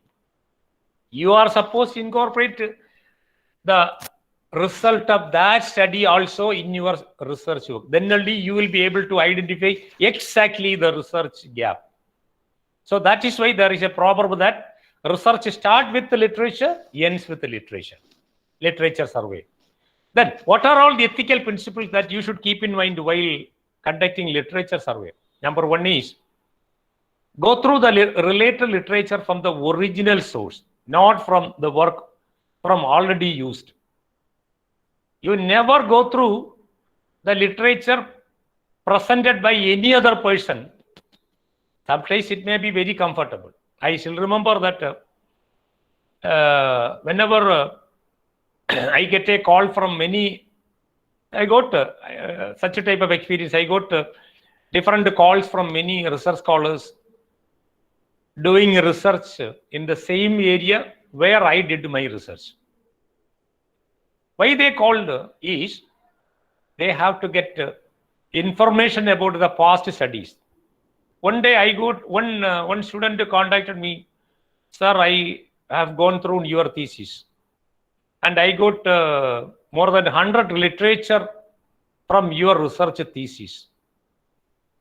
You are supposed to incorporate the result of that study also in your research work. Then only you will be able to identify exactly the research gap. So that is why there is a proverb that research starts with the literature, ends with the literature survey. Then what are all the ethical principles that you should keep in mind while conducting literature survey. Number one is go through the related literature from the original source, not from the work from already used. You never go through the literature presented by any other person. Sometimes it may be very comfortable. I still remember that whenever I get a call from many, I got such a type of experience. I got different calls from many research scholars doing research in the same area where I did my research. Why they called is they have to get information about the past studies. One day I got one student contacted me, sir, I have gone through your thesis and I got more than 100 literature from your research thesis.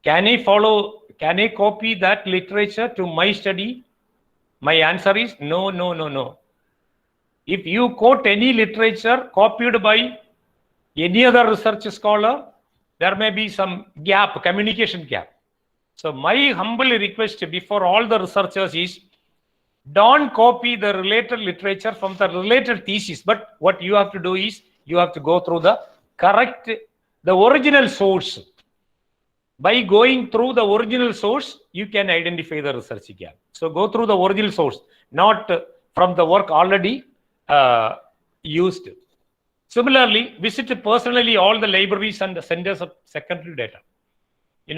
Can I copy that literature to my study? My answer is no. If you quote any literature copied by any other research scholar, there may be some gap, communication gap. So my humble request before all the researchers is, don't copy the related literature from the related thesis, but what you have to do is you have to go through the original source. By going through the original source, you can identify the research gap. So go through the original source, not from the work already used. Similarly, visit personally all the libraries and the centers of secondary data.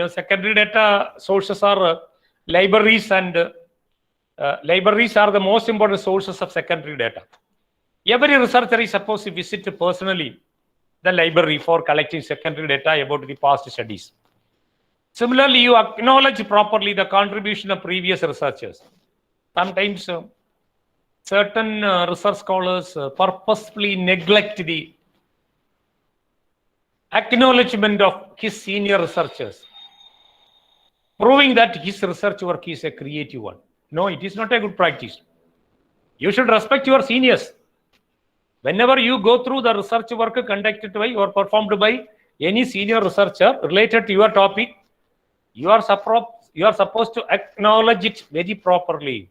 Secondary data sources are libraries, and libraries are the most important sources of secondary data. Every researcher is supposed to visit personally the library for collecting secondary data about the past studies. Similarly, you acknowledge properly the contribution of previous researchers. Sometimes certain research scholars purposefully neglect the acknowledgement of his senior researchers, proving that his research work is a creative one. No, it is not a good practice. You should respect your seniors. Whenever you go through the research work conducted by or performed by any senior researcher related to your topic, you are supposed to acknowledge it very properly.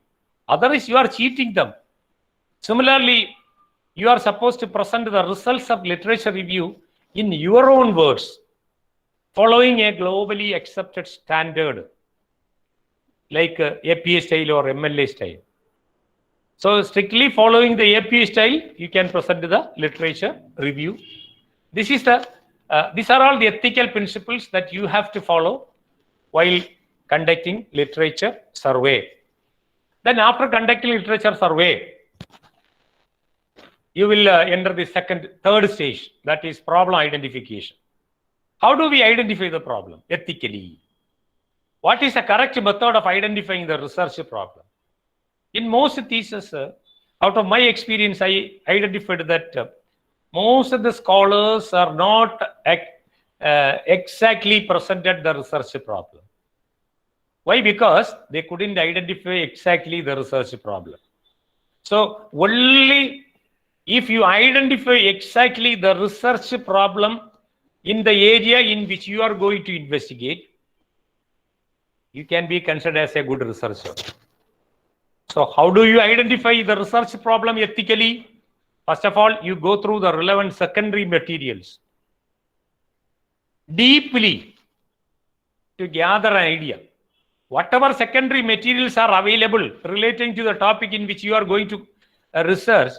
Otherwise, you are cheating them. Similarly, you are supposed to present the results of literature review in your own words, following a globally accepted standard like APA style or MLA style. So strictly following the APA style, you can present the literature review. These are all the ethical principles that you have to follow while conducting literature survey. Then after conducting literature survey, you will enter the third stage, that is problem identification. How do we identify the problem ethically? What is the correct method of identifying the research problem? In most theses, out of my experience, I identified that most of the scholars are not exactly presented the research problem. Why? Because they couldn't identify exactly the research problem. So only if you identify exactly the research problem in the area in which you are going to investigate, you can be considered as a good researcher. So how do you identify the research problem ethically? First of all, you go through the relevant secondary materials deeply to gather an idea. Whatever secondary materials are available relating to the topic in which you are going to research,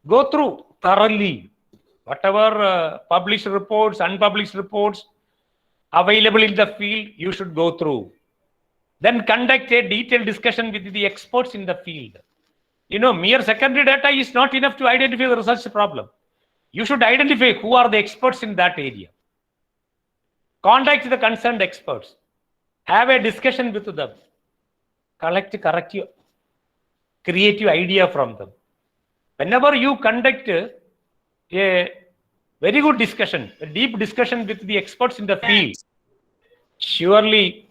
go through thoroughly. Whatever published reports, unpublished reports available in the field, you should go through. Then conduct a detailed discussion with the experts in the field. Mere secondary data is not enough to identify the research problem. You should identify who are the experts in that area. Contact the concerned experts. Have a discussion with them. Collect corrective, creative idea from them. Whenever you conduct a very good discussion, a deep discussion with the experts in the field, surely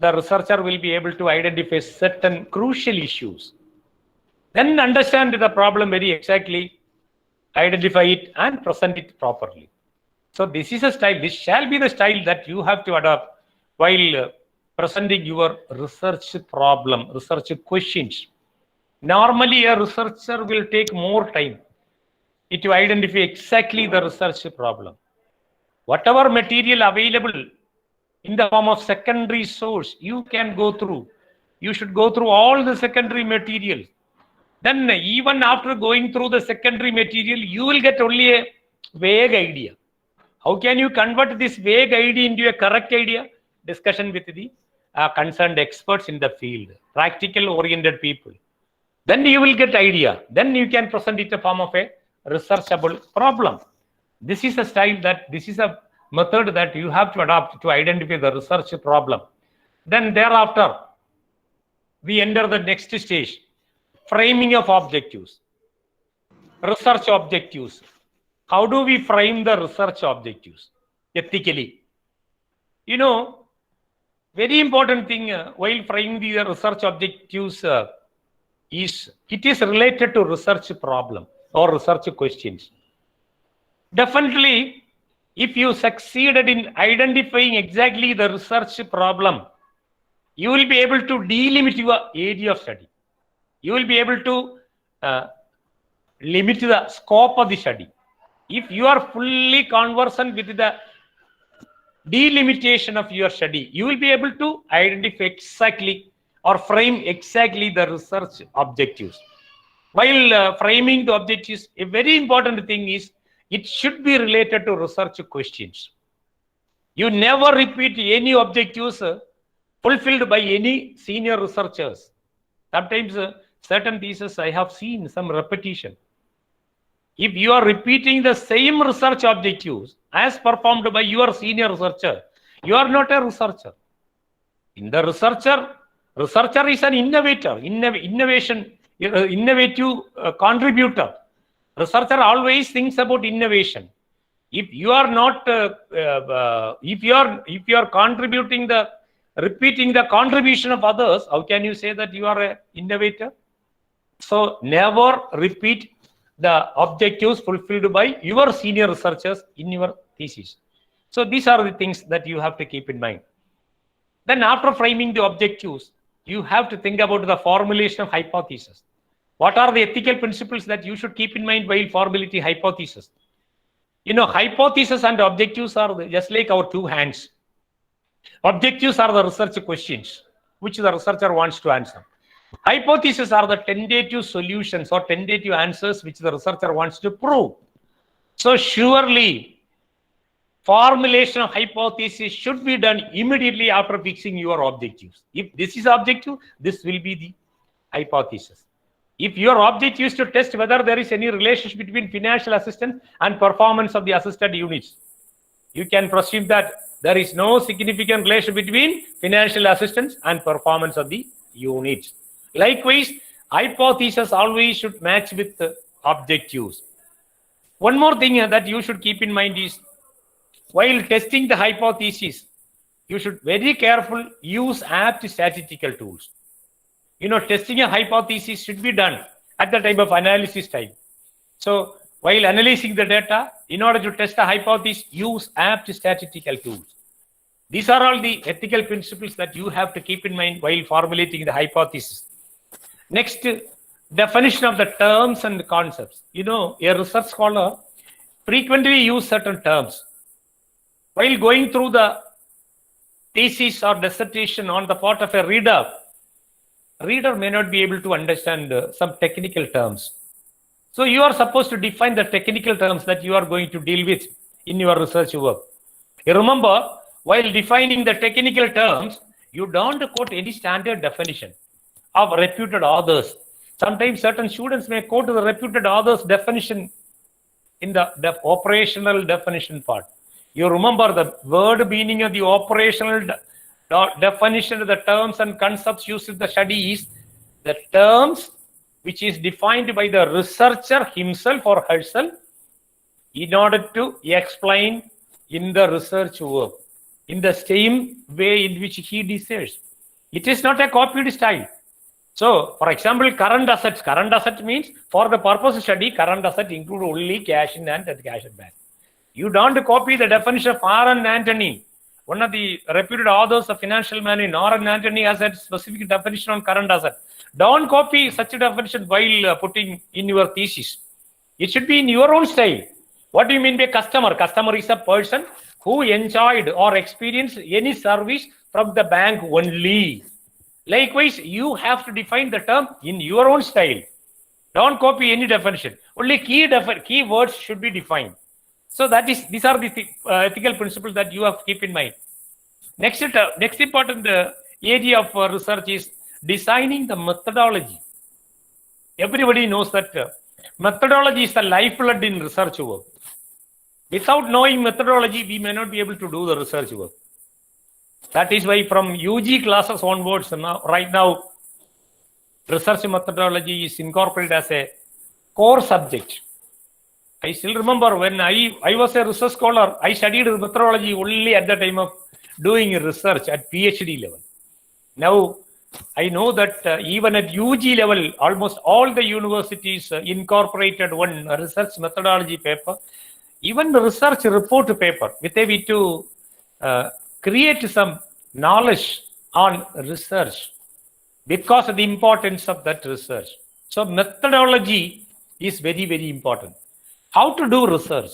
the researcher will be able to identify certain crucial issues. Then understand the problem very exactly, identify it and present it properly. So this is a style. This shall be the style that you have to adopt while presenting your research problem, research questions. Normally, a researcher will take more time to identify exactly the research problem. Whatever material available in the form of secondary source, you can go through. You should go through all the secondary materials. Then even after going through the secondary material, you will get only a vague idea. How can you convert this vague idea into a correct idea? Discussion with the concerned experts in the field, practical oriented people. Then you will get idea. Then you can present it in the form of a researchable problem. This is a style this is a method that you have to adopt to identify the research problem. Then thereafter, we enter the next stage, framing of objectives, research objectives. How do we frame the research objectives ethically? Very important thing while framing the research objectives is it is related to research problem or research questions. Definitely, if you succeeded in identifying exactly the research problem, you will be able to delimit your area of study. You will be able to limit the scope of the study. If you are fully conversant with the delimitation of your study, you will be able to identify exactly or frame exactly the research objectives. While framing the objectives, a very important thing is it should be related to research questions. You never repeat any objectives fulfilled by any senior researchers. Sometimes certain theses I have seen some repetition. If you are repeating the same research objectives as performed by your senior researcher, you are not a researcher. In the researcher is an innovator, innovative contributor. Researcher always thinks about innovation. If you are not, if you are contributing repeating the contribution of others, how can you say that you are an innovator? So never repeat the objectives fulfilled by your senior researchers in your thesis. So these are the things that you have to keep in mind. Then after framing the objectives, you have to think about the formulation of hypothesis. What are the ethical principles that you should keep in mind while formulating hypothesis? Hypothesis and objectives are just like our two hands. Objectives are the research questions which the researcher wants to answer. Hypotheses are the tentative solutions or tentative answers which the researcher wants to prove. So surely, formulation of hypothesis should be done immediately after fixing your objectives. If this is objective, this will be the hypothesis. If your objective is to test whether there is any relationship between financial assistance and performance of the assisted units, you can presume that there is no significant relation between financial assistance and performance of the units. Likewise, hypothesis always should match with the objectives. One more thing that you should keep in mind is, while testing the hypothesis, you should very careful use apt statistical tools. Testing a hypothesis should be done at the time of analysis time. So while analyzing the data, in order to test a hypothesis, use apt statistical tools. These are all the ethical principles that you have to keep in mind while formulating the hypothesis. Next, definition of the terms and concepts. A research scholar frequently use certain terms. While going through the thesis or dissertation on the part of a reader may not be able to understand some technical terms. So you are supposed to define the technical terms that you are going to deal with in your research work. You remember, while defining the technical terms, you don't quote any standard definition of reputed authors. Sometimes certain students may quote the reputed authors' definition in the operational definition part. You remember the word meaning of the operational definition of the terms and concepts used in the study is the terms which is defined by the researcher himself or herself in order to explain in the research work in the same way in which he desires. It is not a copied style. So, for example, current assets. Current asset means for the purpose of study, current asset include only cash in hand and cash in bank. You don't copy the definition of R.N. Antony. One of the reputed authors of financial management, R.N. Antony has a specific definition on current asset. Don't copy such a definition while putting in your thesis. It should be in your own style. What do you mean by customer? Customer is a person who enjoyed or experienced any service from the bank only. Likewise, you have to define the term in your own style. Don't copy any definition. Only key words should be defined. So these are the ethical principles that you have to keep in mind. Next important area of research is designing the methodology. Everybody knows that methodology is the lifeblood in research work. Without knowing methodology, we may not be able to do the research work. That is why from UG classes onwards, right now, research methodology is incorporated as a core subject. I still remember when I was a research scholar, I studied methodology only at the time of doing research at PhD level. Now, I know that even at UG level, almost all the universities incorporated one research methodology paper, even the research report paper, with a way to create some knowledge on research because of the importance of that research. So methodology is very, very important. How to do research?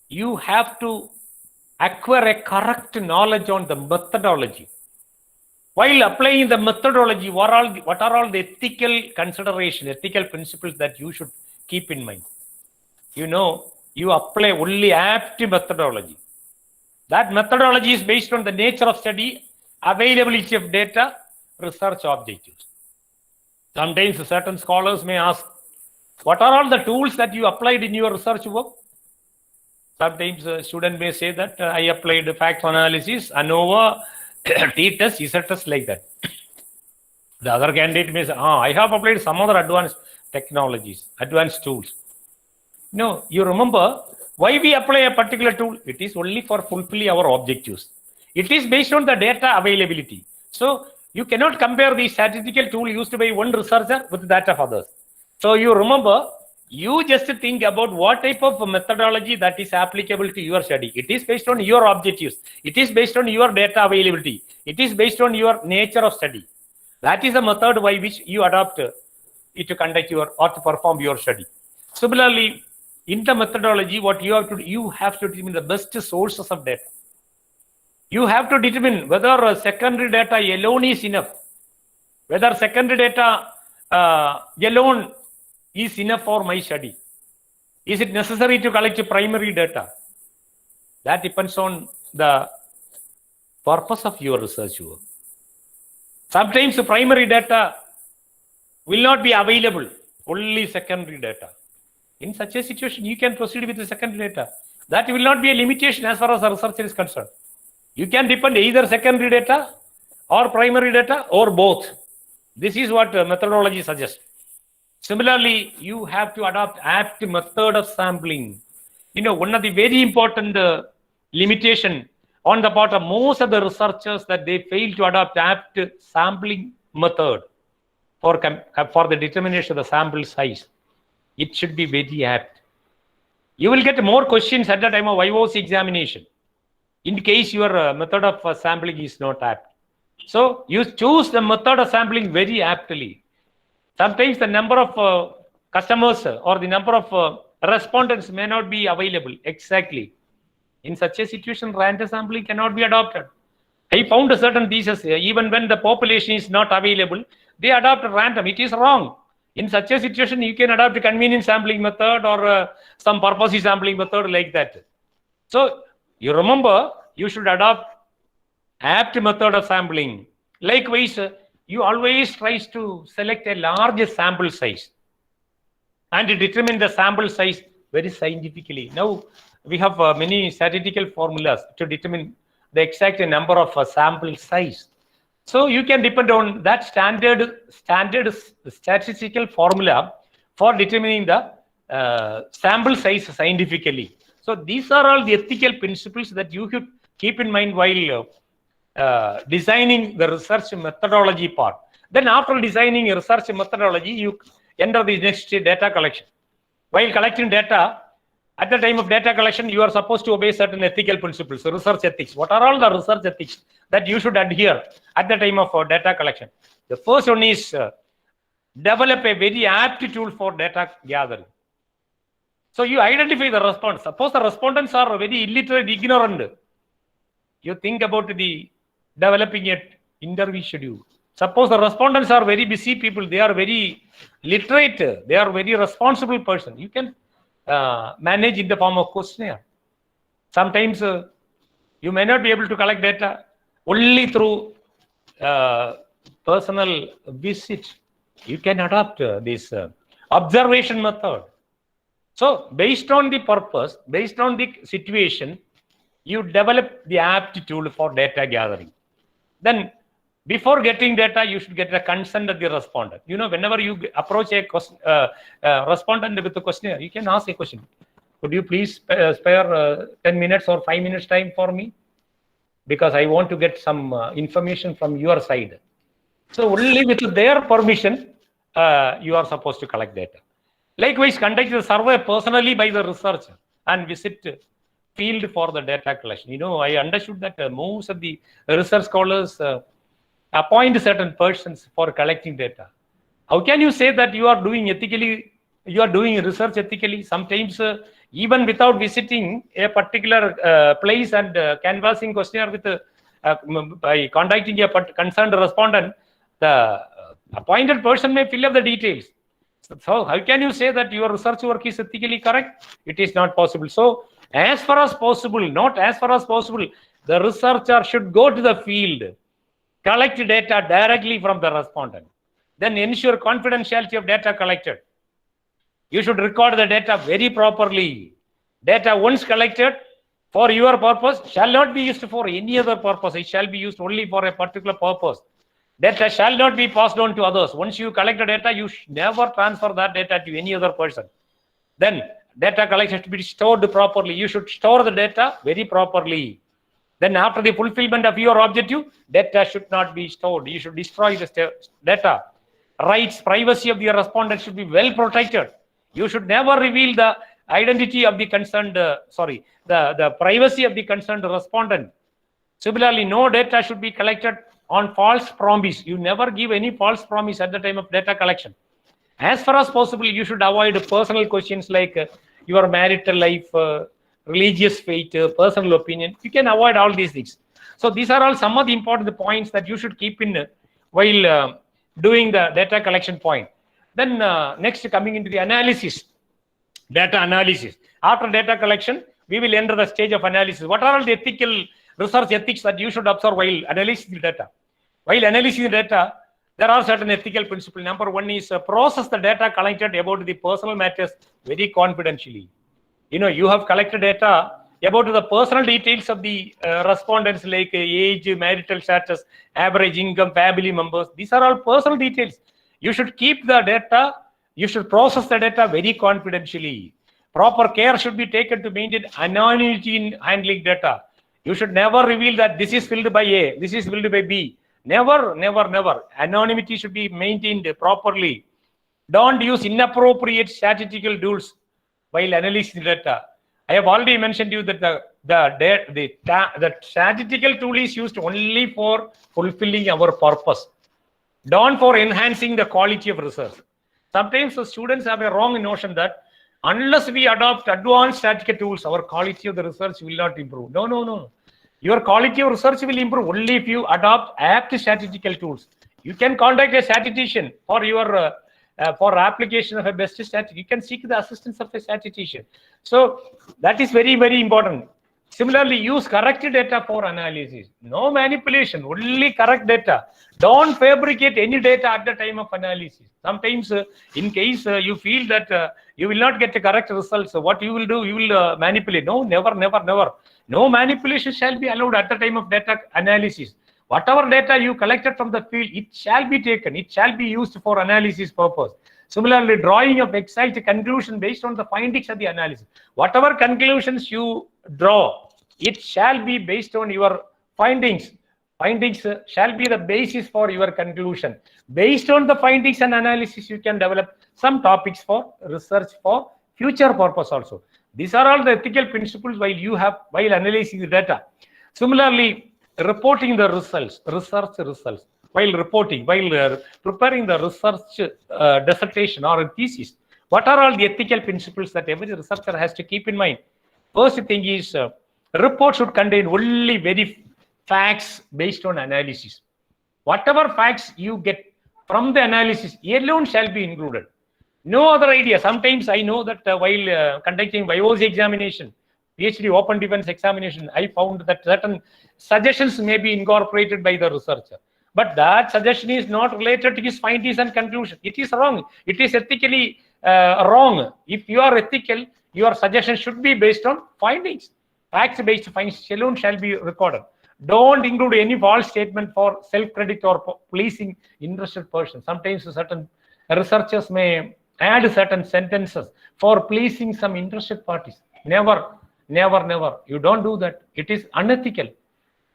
You have to acquire a correct knowledge on the methodology. While applying the methodology, what are all the ethical considerations, ethical principles that you should keep in mind? You apply only apt methodology. That methodology is based on the nature of study, availability of data, research objectives. Sometimes certain scholars may ask, what are all the tools that you applied in your research work? Sometimes a student may say that I applied fact analysis, ANOVA, t-test, z-test, like that. The other candidate may say, I have applied some other advanced technologies, advanced tools. No, you remember why we apply a particular tool? It is only for fulfilling our objectives. It is based on the data availability. So you cannot compare the statistical tool used by one researcher with that of others. So you remember, you just think about what type of methodology that is applicable to your study. It is based on your objectives. It is based on your data availability. It is based on your nature of study. That is the method by which you adopt it to conduct or to perform your study. Similarly, in the methodology, what you have to do, you have to determine the best sources of data. You have to determine whether secondary data alone is enough, whether secondary data alone is enough for my study. Is it necessary to collect primary data? That depends on the purpose of your research work. Sometimes the primary data will not be available, only secondary data. In such a situation, you can proceed with the secondary data. That will not be a limitation as far as the researcher is concerned. You can depend either secondary data or primary data or both. This is what methodology suggests. Similarly, you have to adopt apt method of sampling. One of the very important limitation on the part of most of the researchers that they fail to adopt apt sampling method for the determination of the sample size. It should be very apt. You will get more questions at the time of IOC examination in case your method of sampling is not apt. So you choose the method of sampling very aptly. Sometimes the number of customers or the number of respondents may not be available exactly. In such a situation, random sampling cannot be adopted. I found a certain thesis, even when the population is not available, they adopt random. It is wrong. In such a situation, you can adopt a convenience sampling method or some purposive sampling method like that. So you remember, you should adopt apt method of sampling. Likewise, you always try to select a larger sample size and determine the sample size very scientifically. Now, we have many statistical formulas to determine the exact number of sample size. So you can depend on that standard statistical formula for determining the sample size scientifically. So these are all the ethical principles that you should keep in mind while designing the research methodology part. Then after designing a research methodology, you enter the next data collection. While collecting data, At the time of data collection, you are supposed to obey certain ethical principles, research ethics. What are all the research ethics that you should adhere at the time of data collection? The first one is develop a very apt tool for data gathering. So you identify the respondents. Suppose the respondents are very illiterate, ignorant. You think about the developing an interview schedule. Suppose the respondents are very busy people, they are very literate, they are very responsible person. You can manage in the form of questionnaire. Sometimes you may not be able to collect data only through personal visit. You can adopt this observation method. So based on the purpose, based on the situation, you develop the apt tool for data gathering. Then before getting data, you should get the consent of the respondent. You know, whenever you approach a respondent with a questionnaire, you can ask a question. Could you please spare 10 minutes or 5 minutes time for me? Because I want to get some information from your side. So only with their permission, you are supposed to collect data. Likewise, conduct the survey personally by the researcher and visit field for the data collection. You know, I understood that most of the research scholars appoint certain persons for collecting data. How can you say that you are doing ethically, you are doing research ethically? Sometimes even without visiting a particular place and canvassing questionnaire with by contacting a concerned respondent, the appointed person may fill up the details. So how can you say that your research work is ethically correct? It is not possible. So as far as possible, not as far as possible, the researcher should go to the field, collect data directly from the respondent, then ensure confidentiality of data collected. You should record the data very properly. Data once collected for your purpose shall not be used for any other purpose. It shall be used only for a particular purpose. Data shall not be passed on to others. Once you collect the data, you should never transfer that data to any other person. Then data collection should be stored properly. You should store the data very properly. Then after the fulfillment of your objective, data should not be stored. You should destroy the data. Rights, privacy of the respondent should be well protected. You should never reveal the identity of the concerned, the privacy of the concerned respondent. Similarly, no data should be collected on false promise. You never give any false promise at the time of data collection. As far as possible, you should avoid personal questions like your marital life, religious faith, personal opinion. You can avoid all these things. So these are all some of the important points that you should keep in while doing the data collection point. Then next, coming into the analysis, data analysis. After data collection, we will enter the stage of analysis. What are all the ethical research ethics that you should observe while analyzing the data? While analyzing the data, there are certain ethical principles. Number one is process the data collected about the personal matters very confidentially. You know, you have collected data about the personal details of the respondents like age, marital status, average income, family members. These are all personal details. You should keep the data, you should process the data very confidentially. Proper care should be taken to maintain anonymity in handling data. You should never reveal that this is filled by A, this is filled by B. Never, never, never. Anonymity should be maintained properly. Don't use inappropriate statistical tools while analyzing data. I have already mentioned to you that the statistical tool is used only for fulfilling our purpose, not for enhancing the quality of research. Sometimes the students have a wrong notion that unless we adopt advanced statistical tools, our quality of the research will not improve. No, no, no. Your quality of research will improve only if you adopt apt statistical tools. You can contact a statistician for your for application of a best statistic. You can seek the assistance of a statistician. So that is very, very important. Similarly, use correct data for analysis. No manipulation, only correct data. Don't fabricate any data at the time of analysis. Sometimes, in case you feel that you will not get the correct results, what you will do, you will manipulate. No, never, never, never. No manipulation shall be allowed at the time of data analysis. Whatever data you collected from the field, it shall be taken. It shall be used for analysis purpose. Similarly, drawing of exact conclusion based on the findings of the analysis. Whatever conclusions you draw, it shall be based on your findings. Findings shall be the basis for your conclusion. Based on the findings and analysis, you can develop some topics for research for future purpose also. These are all the ethical principles while analyzing the data. Similarly, reporting the research results. While preparing the research dissertation or a thesis, what are all the ethical principles that every researcher has to keep in mind? First thing is, report should contain only very facts based on analysis. Whatever facts you get from the analysis alone shall be included. No other idea. Sometimes I know that while conducting biology examination, PhD open defense examination, I found that certain suggestions may be incorporated by the researcher. But that suggestion is not related to his findings and conclusion. It is wrong. It is ethically wrong. If you are ethical, your suggestion should be based on findings. Facts-based findings alone shall be recorded. Don't include any false statement for self-credit or pleasing interested persons. Sometimes certain researchers may add certain sentences for pleasing some interested parties. Never. You don't do that. It is unethical.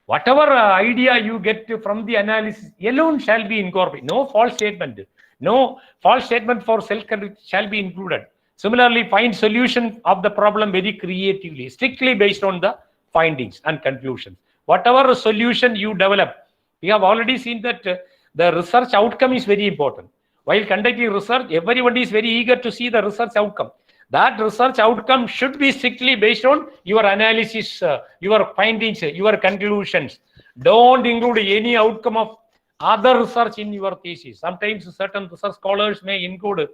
Whatever idea you get from the analysis alone shall be incorporated. No false statement. No false statement for self-credit shall be included. Similarly, find solution of the problem very creatively, strictly based on the findings and conclusions. Whatever solution you develop, we have already seen that the research outcome is very important. While conducting research, everybody is very eager to see the research outcome. That research outcome should be strictly based on your analysis, your findings, your conclusions. Don't include any outcome of other research in your thesis. Sometimes certain research scholars may include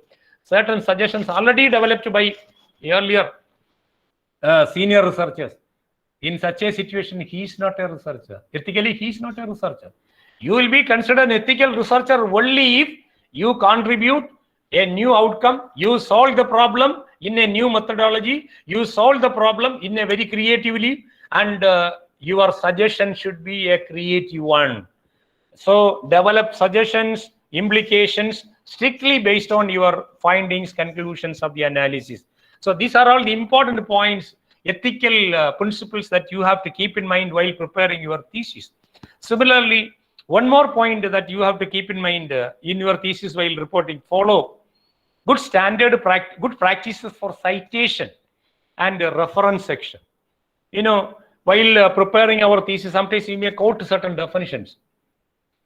certain suggestions already developed by earlier senior researchers. In such a situation, he is not a researcher. Ethically, he is not a researcher. You will be considered an ethical researcher only if you contribute a new outcome, you solve the problem in a new methodology, you solve the problem in a very creatively, and your suggestion should be a creative one. So develop suggestions, implications strictly based on your findings, conclusions of the analysis. So these are all the important points, ethical principles that you have to keep in mind while preparing your thesis. Similarly, one more point that you have to keep in mind in your thesis while reporting: follow good practices for citation and reference section. While preparing our thesis, sometimes we may quote certain definitions.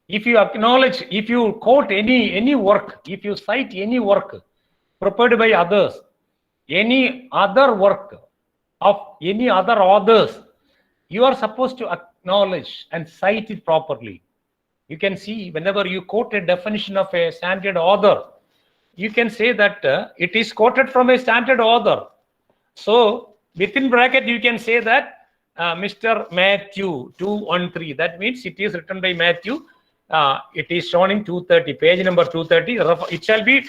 If you acknowledge, if you quote any work, if you cite any work prepared by others, any other work of any other authors, you are supposed to acknowledge and cite it properly. You can see whenever you quote a definition of a standard author, you can say that it is quoted from a standard author. So within bracket, you can say that Mr. Matthew 213. That means it is written by Matthew. It is shown in 230, page number 230. It shall be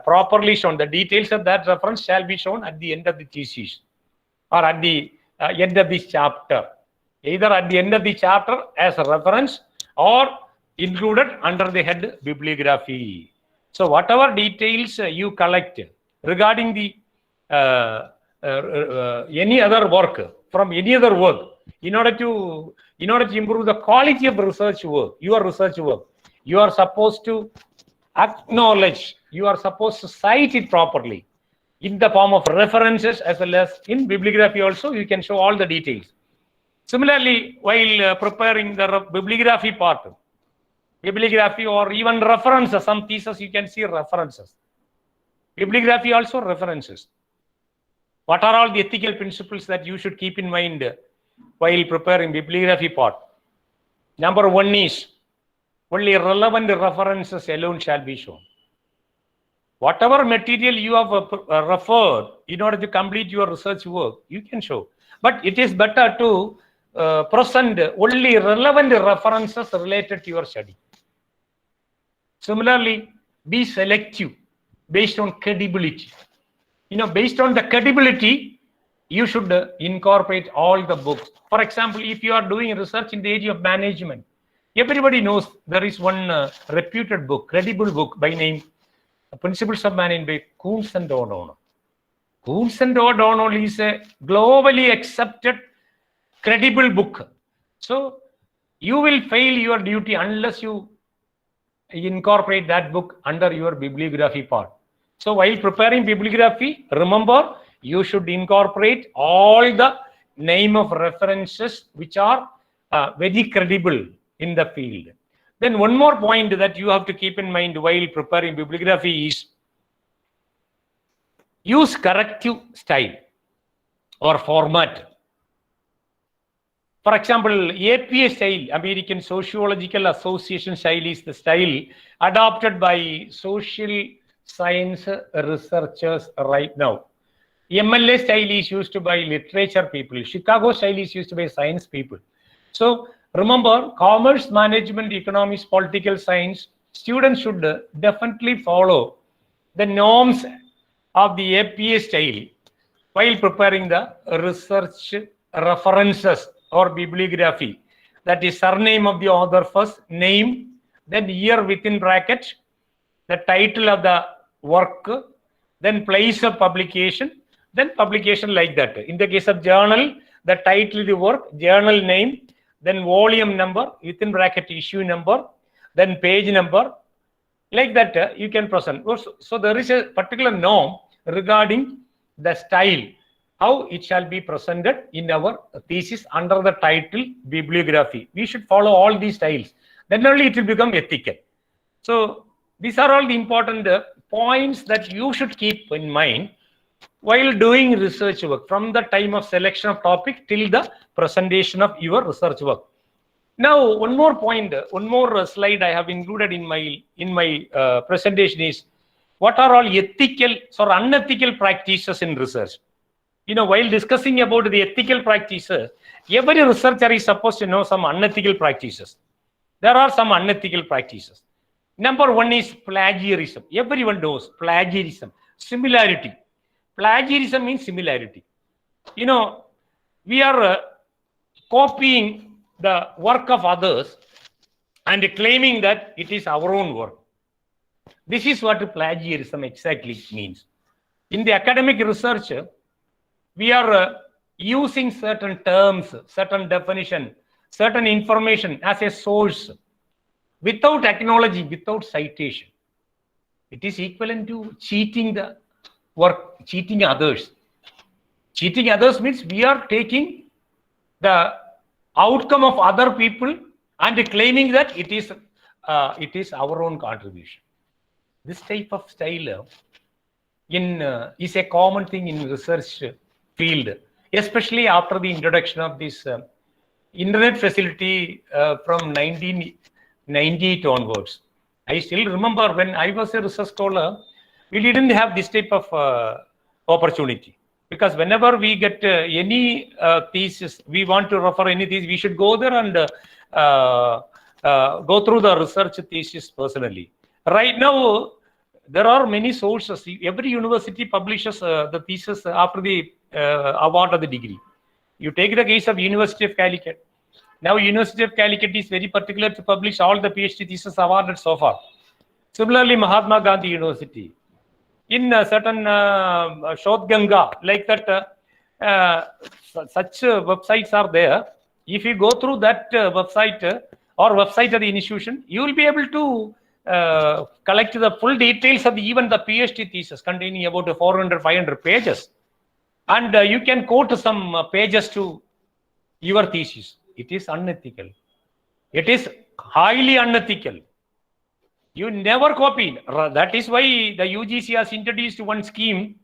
properly shown. The details of that reference shall be shown at the end of the thesis or at the end of this chapter. Either at the end of the chapter as a reference or included under the head bibliography. So whatever details you collect regarding the any other work from any other work, in order to improve the quality of research work, your research work, you are supposed to acknowledge, you are supposed to cite it properly in the form of references, as well as in bibliography also you can show all the details. Similarly, while preparing the bibliography part, bibliography or even references, some theses you can see references. Bibliography also references. What are all the ethical principles that you should keep in mind while preparing bibliography part? Number one is only relevant references alone shall be shown. Whatever material you have referred in order to complete your research work, you can show. But it is better to present only relevant references related to your study. Similarly, be selective based on credibility. Based on the credibility, you should incorporate all the books. For example, if you are doing research in the area of management, everybody knows there is one reputed book, credible book by name Principles of Management by Coons and O'Donnell. Coons and O'Donnell is a globally accepted, credible book. So you will fail your duty unless you incorporate that book under your bibliography part. So while preparing bibliography, remember you should incorporate all the name of references which are very credible in the field. Then one more point that you have to keep in mind while preparing bibliography is use corrective style or format. For example, APA style, American Sociological Association style, is the style adopted by social science researchers right now. MLA style is used by literature people. Chicago style is used by science people. So remember, commerce, management, economics, political science, students should definitely follow the norms of the APA style while preparing the research references or bibliography. That is surname of the author first, name, then year within bracket, the title of the work, then place of publication, then publication like that. In the case of journal, the title of the work, journal name, then volume number, within bracket issue number, then page number, like that you can present. So there is a particular norm regarding the style, how it shall be presented in our thesis under the title bibliography. We should follow all these styles. Then only it will become ethical. So these are all the important points that you should keep in mind while doing research work, from the time of selection of topic till the presentation of your research work. Now, one more point, one more slide I have included in my presentation is what are all ethical or unethical practices in research. While discussing about the ethical practices, every researcher is supposed to know some unethical practices. There are some unethical practices. Number one is plagiarism. Everyone knows plagiarism. Similarity. Plagiarism means similarity. We are copying the work of others and claiming that it is our own work. This is what plagiarism exactly means. In the academic research, we are using certain terms, certain definition, certain information as a source without acknowledging, without citation. It is equivalent to cheating the work, cheating others. Cheating others means we are taking the outcome of other people and claiming that it is our own contribution. This type of style is a common thing in research field, especially after the introduction of this internet facility from 1998 onwards. I still remember when I was a research scholar, we didn't have this type of opportunity, because whenever we get any thesis, we want to refer any thesis, we should go there and go through the research thesis personally. Right now, there are many sources. Every university publishes the thesis after the award of the degree. You take the case of University of Calicut. Now, University of Calicut is very particular to publish all the PhD theses awarded so far. Similarly, Mahatma Gandhi University. In certain Shodh Ganga, like that, such websites are there. If you go through that website or website of the institution, you will be able to collect the full details of even the PhD thesis containing about 400, 500 pages. And you can quote some pages to your thesis. It is unethical. It is highly unethical. You never copy. That is why the UGC has introduced one scheme,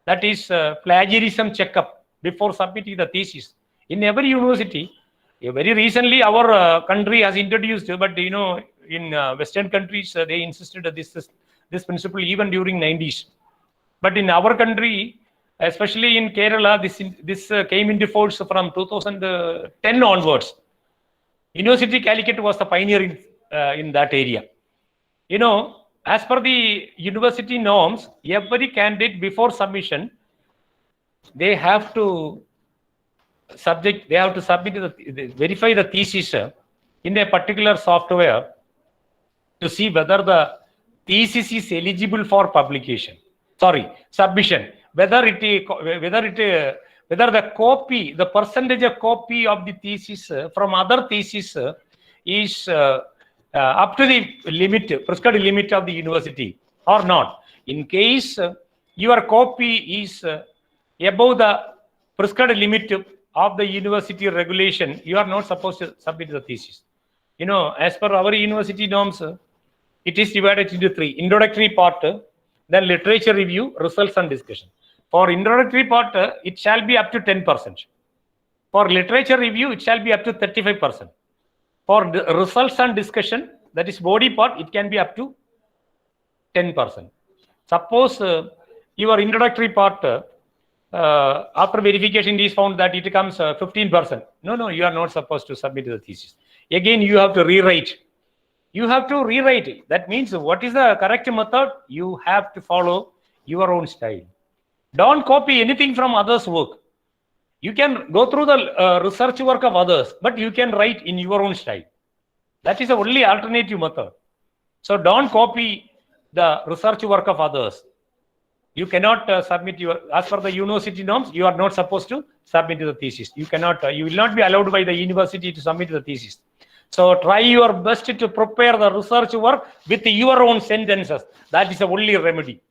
that is plagiarism checkup before submitting the thesis. In every university, very recently our country has introduced, but in Western countries, they insisted that this principle even during 90s. But in our country, especially in Kerala, this came into force from 2010 onwards. University Calicut was the pioneer in that area. As per the university norms, every candidate before submission, they have to submit verify the thesis in a particular software to see whether the thesis is eligible for submission. Whether the copy, the percentage of copy of the thesis from other thesis is up to the prescribed limit of the university or not. In case your copy is above the prescribed limit of the university regulation, you are not supposed to submit the thesis. As per our university norms, it is divided into three: introductory part, then literature review, results and discussion. For introductory part, it shall be up to 10%. For literature review, it shall be up to 35%. For the results and discussion, that is body part, it can be up to 10%. Suppose your introductory part, after verification, it is found that it comes 15%. No, you are not supposed to submit the thesis. Again, you have to rewrite. You have to rewrite it. That means what is the correct method? You have to follow your own style. Don't copy anything from others' work. You can go through the research work of others, but you can write in your own style. That is the only alternative method. So don't copy the research work of others. You cannot submit as per the university norms, you are not supposed to submit the thesis. You will not be allowed by the university to submit the thesis. So try your best to prepare the research work with your own sentences. That is the only remedy.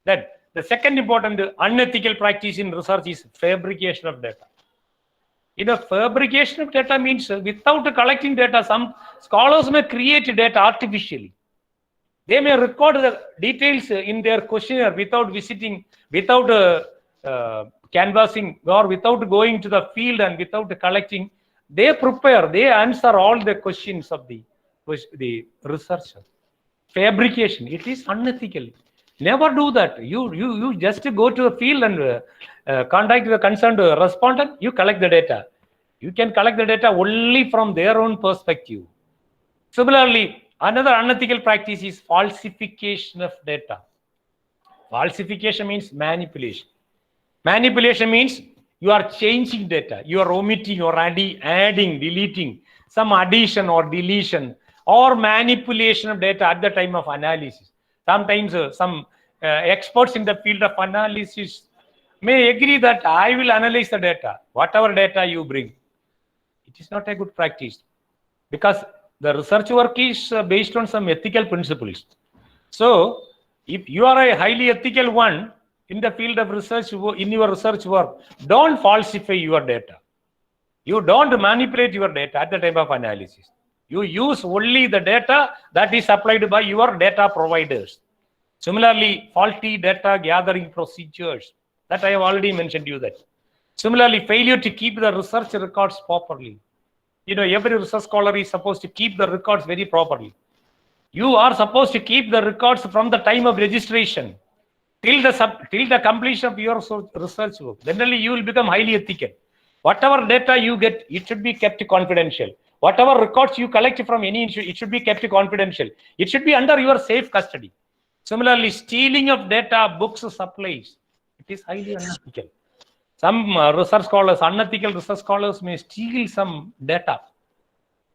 Then the second important unethical practice in research is fabrication of data. Fabrication of data means without collecting data, some scholars may create data artificially. They may record the details in their questionnaire without visiting, without canvassing, or without going to the field and without collecting. They prepare, they answer all the questions of the researcher. Fabrication, it is unethical. Never do that. You just go to the field and contact the concerned respondent, you collect the data. You can collect the data only from their own perspective. Similarly, another unethical practice is falsification of data. Falsification means manipulation. Manipulation means you are changing data. You are omitting or adding, deleting, some addition or deletion or manipulation of data at the time of analysis. Sometimes some experts in the field of analysis may agree that I will analyze the data, whatever data you bring. It is not a good practice because the research work is based on some ethical principles. So if you are a highly ethical one in the field of research, in your research work, don't falsify your data. You don't manipulate your data at the time of analysis. You use only the data that is supplied by your data providers. Similarly, faulty data gathering procedures, that I have already mentioned you that. Similarly, failure to keep the research records properly. Every research scholar is supposed to keep the records very properly. You are supposed to keep the records from the time of registration till the completion of your research work. Then only you will become highly ethical. Whatever data you get, it should be kept confidential. Whatever records you collect from any institution, it should be kept confidential. It should be under your safe custody. Similarly, stealing of data, books, supplies, it is highly unethical. Some research scholars, unethical research scholars may steal some data,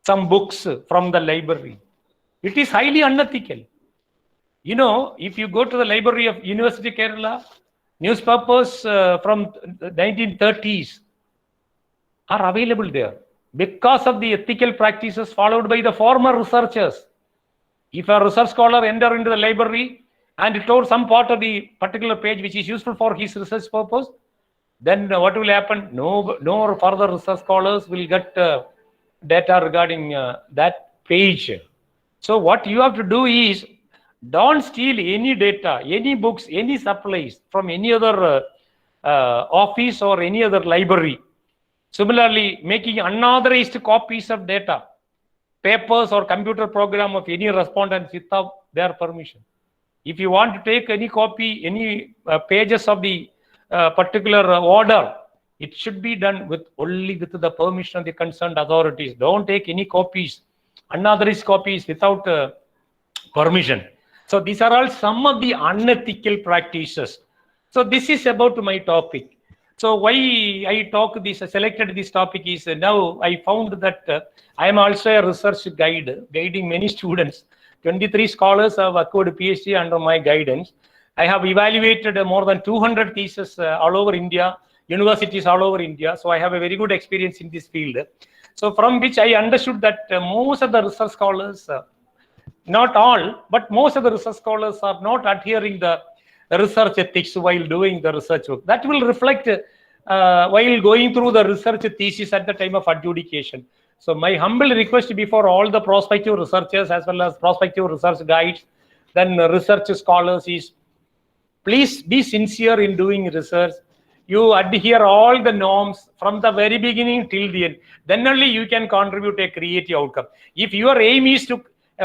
some books from the library. It is highly unethical. If you go to the library of University of Kerala, newspapers from the 1930s are available there because of the ethical practices followed by the former researchers. If a research scholar enter into the library and told some part of the particular page which is useful for his research purpose, then what will happen? No further research scholars will get data regarding that page. So what you have to do is, don't steal any data, any books, any supplies from any other office or any other library. Similarly, making unauthorized copies of data, papers or computer program of any respondents without their permission. If you want to take any copy, any pages of the particular order, it should be done only with the permission of the concerned authorities. Don't take any copies, unauthorized copies without permission. So these are all some of the unethical practices. So this is about my topic. So why I selected this topic is now I found that I am also a research guide, guiding many students. 23 scholars have acquired PhD under my guidance. I have evaluated more than 200 theses all over India, universities all over India. So I have a very good experience in this field. So from which I understood that most of the research scholars, not all, but most of the research scholars are not adhering the research ethics while doing the research work. That will reflect while going through the research thesis at the time of adjudication. So my humble request before all the prospective researchers as well as prospective research guides, then research scholars is, please be sincere in doing research. You adhere all the norms from the very beginning till the end. Then only you can contribute a creative outcome. If your aim is to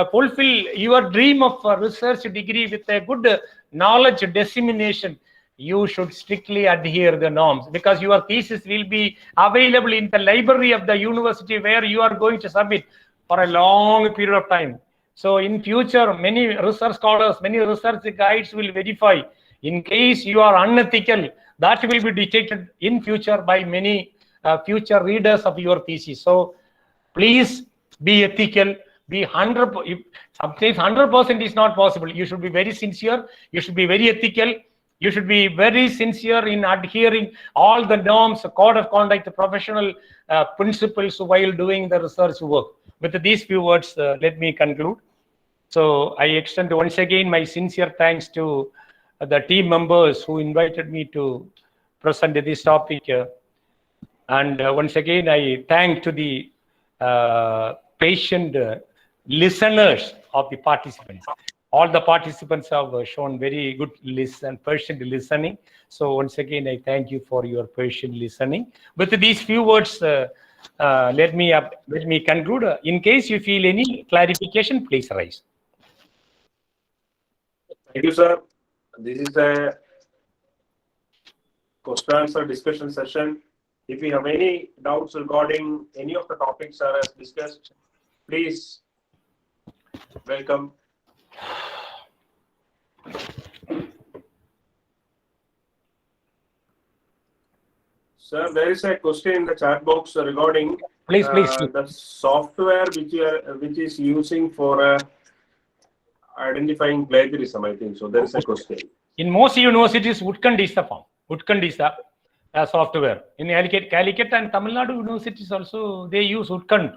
fulfill your dream of a research degree with a good knowledge dissemination, you should strictly adhere the norms, because your thesis will be available in the library of the university where you are going to submit for a long period of time. So in future, many research scholars, many research guides will verify. In case you are unethical, that will be detected in future by many future readers of your thesis. So please be ethical, be 100%. Sometimes 100% is not possible. You should be very sincere. You should be very ethical. You should be very sincere in adhering all the norms, code of conduct, the professional principles while doing the research work. With these few words, let me conclude. So I extend once again my sincere thanks to the team members who invited me to present this topic. And once again, I thank to the patient listeners of the participants. All the participants have shown very good patient listening. So once again, I thank you for your patient listening. With these few words, let me conclude. In case you feel any clarification, please raise. Thank you, sir. This is a question answer discussion session. If you have any doubts regarding any of the topics sir has discussed, please welcome. Sir, there is a question in the chat box regarding Please. the software which is using for identifying plagiarism, I think. So there is a question. In most universities, Utkand is the form. Utkand is the software. In Calicut and Tamil Nadu universities also, they use Utkand.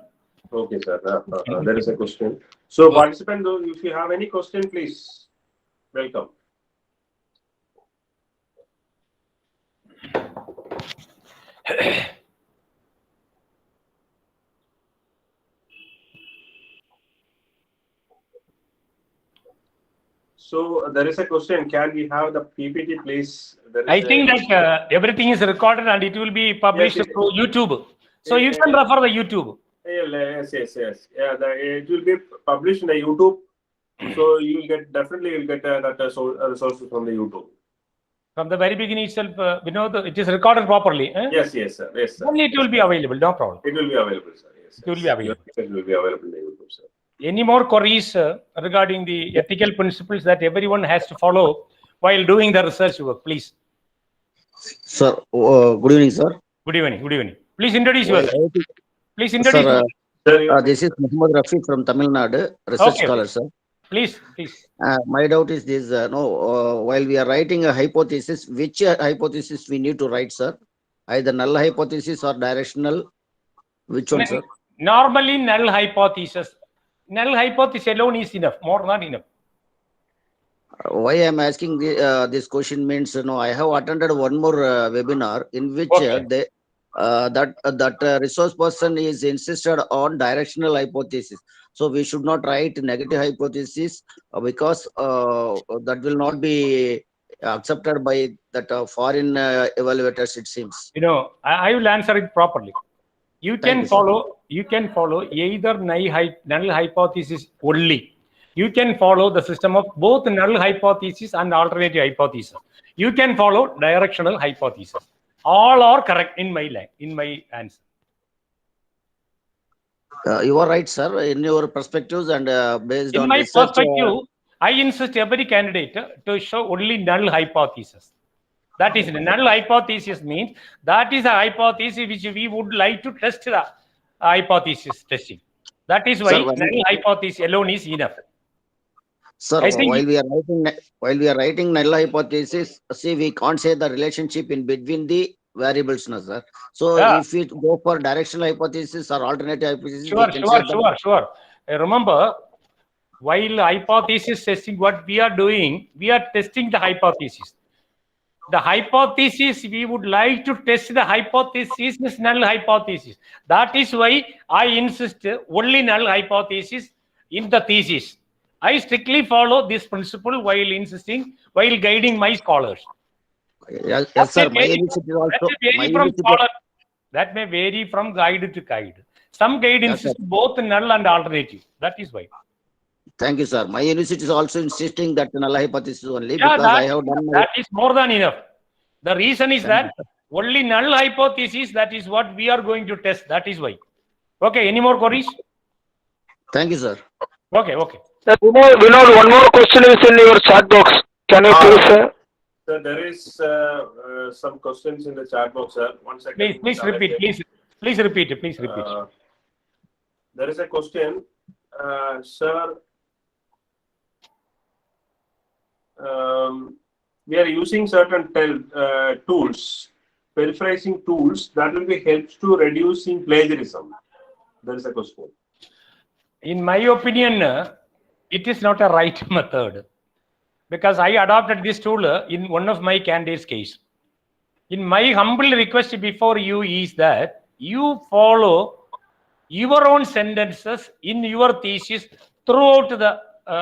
Okay, sir. There is a question. So, participant, if you have any question, please welcome. So there is a question. Can we have the PPT, please? I think that everything is recorded and it will be published through YouTube. So you can refer the YouTube. Yes. Yeah, it will be published in the YouTube. So you will get that resources from the YouTube. From the very beginning itself, it is recorded properly. Yes, sir. Only it will be available. No problem. It will be available, sir. Yes, it will be available. It will be available in the YouTube, sir. Any more queries regarding the ethical principles that everyone has to follow while doing the research work, please? Sir, good evening, sir. Good evening. Please introduce yourself. Please introduce yourself. This is Muhammad Rafi from Tamil Nadu, research scholar, sir. Please. My doubt is this, while we are writing a hypothesis, which hypothesis we need to write, sir? Either null hypothesis or directional? Which one, sir? Normally, null hypothesis. Null hypothesis alone is enough, more not enough. Why I am asking this question means, I have attended one more webinar in which that resource person is insisted on directional hypothesis. So we should not write negative hypothesis because that will not be accepted by that foreign evaluators, it seems. I will answer it properly. You can follow either null hypothesis only. You can follow the system of both null hypothesis and alternative hypothesis. You can follow directional hypothesis. All are correct in my answer. You are right, sir. In your perspectives and based on in my research, perspective, I insist every candidate to show only null hypothesis. That is, null hypothesis means that is a hypothesis which we would like to test the hypothesis testing. That is why null hypothesis alone is enough. Sir, while we are writing null hypothesis, see, we can't say the relationship in between the variables, no, sir. So if we go for directional hypothesis or alternative hypothesis, sure. Remember, while hypothesis testing, what we are doing, we are testing the hypothesis. The hypothesis, we would like to test the hypothesis is null hypothesis. That is why I insist only null hypothesis in the thesis. I strictly follow this principle while guiding my scholars. Yes, yes, sir. My university That also. may My vary from university. scholar. That may vary from guide to guide. Some guide Yes, sir. insists both null and alternative. That is why. Thank you, sir. My university is also insisting that null hypothesis only Yeah, because I have done my. that is more than enough. The reason is Thank that only null hypothesis, that is what we are going to test. That is why. Okay, any more queries? Thank you, sir. Okay, okay. Sir, Vinod, one more question is in your chat box. Can you please? Sir, there is some questions in the chat box, sir. 1 second. Please repeat. Please repeat. There is a question, sir. We are using certain tools, paraphrasing tools that will be helps to reducing plagiarism. There is a question. In my opinion, it is not a right method, because I adopted this tool in one of my candidates' case. In my humble request before you is that you follow your own sentences in your thesis throughout the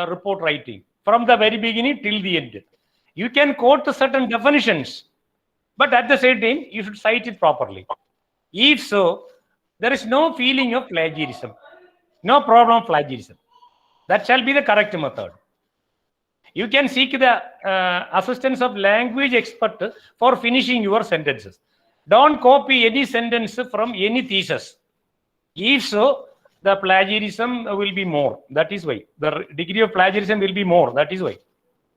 report writing, from the very beginning till the end. You can quote certain definitions, but at the same time, you should cite it properly. If so, there is no feeling of plagiarism, no problem of plagiarism. That shall be the correct method. You can seek the assistance of language expert for finishing your sentences. Don't copy any sentence from any thesis. If so, the plagiarism will be more. That is why. The degree of plagiarism will be more. That is why.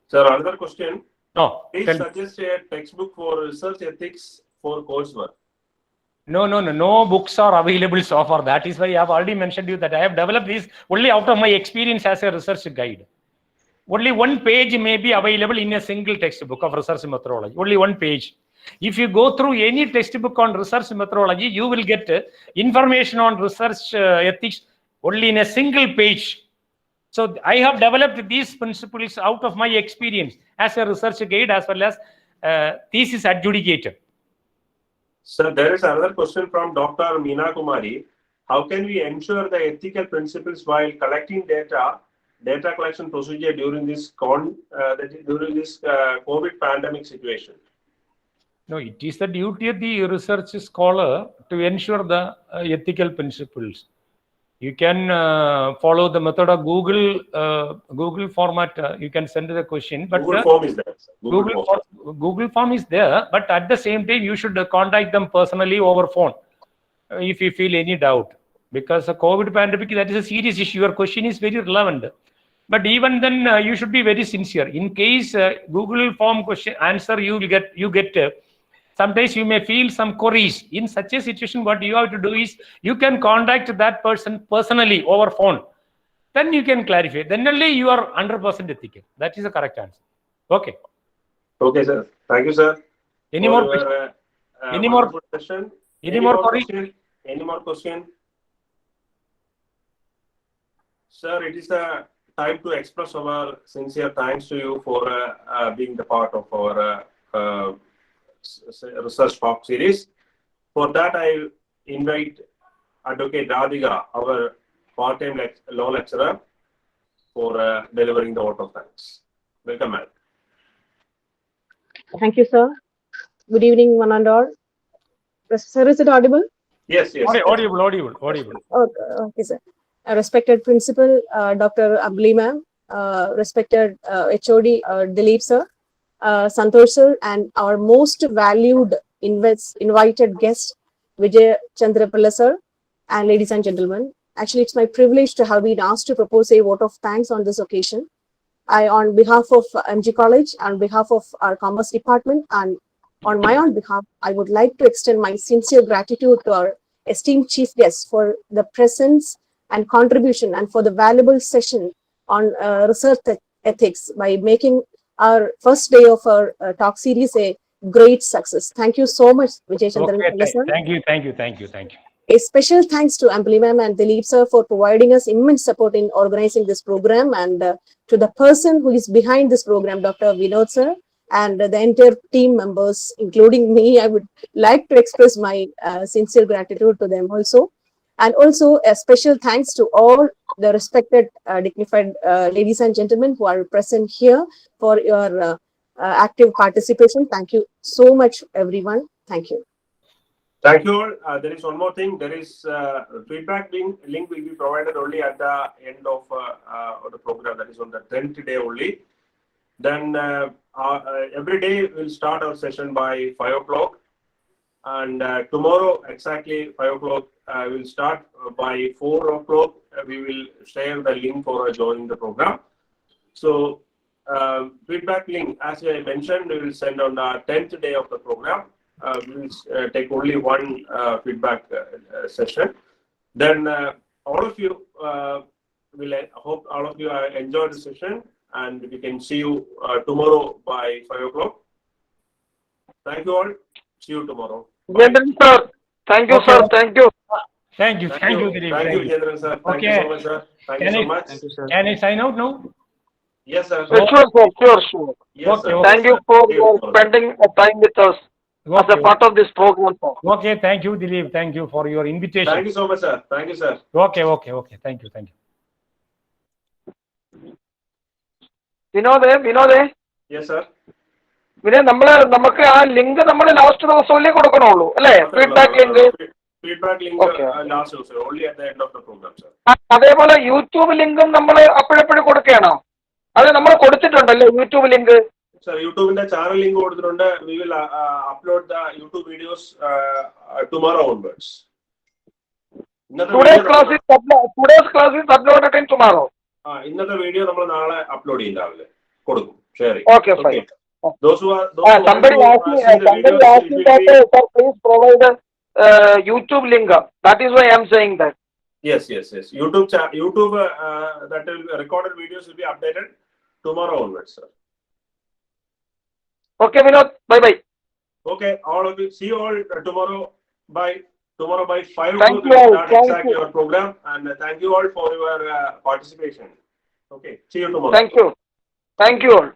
Sir, another question. No. Please suggest a textbook for research ethics for coursework. No books are available so far. That is why I have already mentioned you that I have developed this only out of my experience as a research guide. Only one page may be available in a single textbook of research methodology. Only one page. If you go through any textbook on research methodology, you will get information on research ethics only in a single page. So I have developed these principles out of my experience as a research guide as well as thesis adjudicator. Sir, there is another question from Dr. Meena Kumari. How can we ensure the ethical principles while collecting data collection procedure during this COVID pandemic situation? No, it is the duty of the research scholar to ensure the ethical principles. You can follow the method of Google format. You can send the question, but Google form is there. Google form is there, but at the same time, you should contact them personally over phone if you feel any doubt, because the COVID pandemic, that is a serious issue. Your question is very relevant, but even then, you should be very sincere. In case Google form question answer you get. Sometimes you may feel some queries. In such a situation, what you have to do is you can contact that person personally over phone. Then you can clarify. Then only you are 100% ethical. That is the correct answer. Okay. Okay, sir. Thank you, sir. Any more questions? Any more question? Any more queries? Any more question? Sir, it is the time to express our sincere thanks to you for being the part of our research talk series. For that, I invite Advocate Radhika, our part-time law lecturer, for delivering the vote of thanks. Welcome, ma'am. Thank you, sir. Good evening, one and all. Sir, is it audible? Yes. Audible. Okay, sir. Respected Principal, Dr. Ambali ma'am, respected HOD Dilip sir, Santosh sir, and our most valued invited guest, Vijay Chandrapalla sir, and ladies and gentlemen. Actually, it's my privilege to have been asked to propose a vote of thanks on this occasion. I, on behalf of MG College, on behalf of our Commerce Department, and on my own behalf, I would like to extend my sincere gratitude to our esteemed chief guests for the presence and contribution and for the valuable session on research ethics by making our first day of our talk series a great success. Thank you so much, Vijay Chandran. Okay, thank you. A special thanks to Ambali ma'am and Dilip sir for providing us immense support in organizing this program, and to the person who is behind this program, Dr. Vinod sir, and the entire team members, including me. I would like to express my sincere gratitude to them also. And also a special thanks to all the respected, dignified ladies and gentlemen who are present here for your active participation. Thank you so much, everyone. Thank you. Thank you all. There is one more thing. There is feedback link will be provided only at the end of the program. That is on the 10th day only. Then every day we'll start our session by 5 o'clock. And tomorrow exactly 5 o'clock we'll start. By 4 o'clock we will share the link for joining the program. So feedback link, as I mentioned, we will send on the 10th day of the program. We will take only one feedback session. Then all of you hope all of you enjoyed the session, and we can see you tomorrow by 5 o'clock. Thank you all. See you tomorrow. Bye. Vijendran sir, thank you, sir. Thank you. Thank you, Dilip. Thank you, Vijendran sir. Thank you so much, sir. Thank you so much. Can I sign out now? Yes, sir. Sure, sir. Sure. Yes, sir. Thank you for spending time with us as a Okay, part of this program, sir. okay, thank you, Dilip. Thank you for your invitation. Thank you so much, sir. Thank you, sir. Okay. Thank you. വിനോദേ Yes, sir. പിന്നെ നമുക്ക് ആ link നമ്മൾ last ദിവസമല്ലേ കൊടുക്കണുള്ളൂ അല്ലേ? Feedback link. Feedback link Okay. last also, only at the end of the program, sir. അതേപോലെ YouTube ലിങ്കും നമ്മൾ അപ്പോഴെപ്പോഴും കൊടുക്കുകയാണോ? അത് നമ്മൾ കൊടുത്തിട്ടുണ്ടല്ലേ YouTube link? Sir, YouTube in the channel link കൊടുത്തിട്ടുണ്ട്. We will upload the YouTube videos tomorrow onwards. Today's class is uploaded in tomorrow. ഇന്നത്തെ വീഡിയോ നമ്മൾ നാളെ അപ്ലോഡ് ചെയ്യും, രാവിലെ കൊടുക്കും, share Okay, fine. Those who Somebody asked me that, sir, please provide YouTube link. That is why I am saying that. Yes. YouTube that will recorded videos will be updated tomorrow onwards, sir. Okay, Vinod. Bye. Okay, all of you. See you all tomorrow by 5 Thank o'clock. you all. Start Thank exactly you. your program, and thank you all for your participation. Okay, see you tomorrow. Thank you all.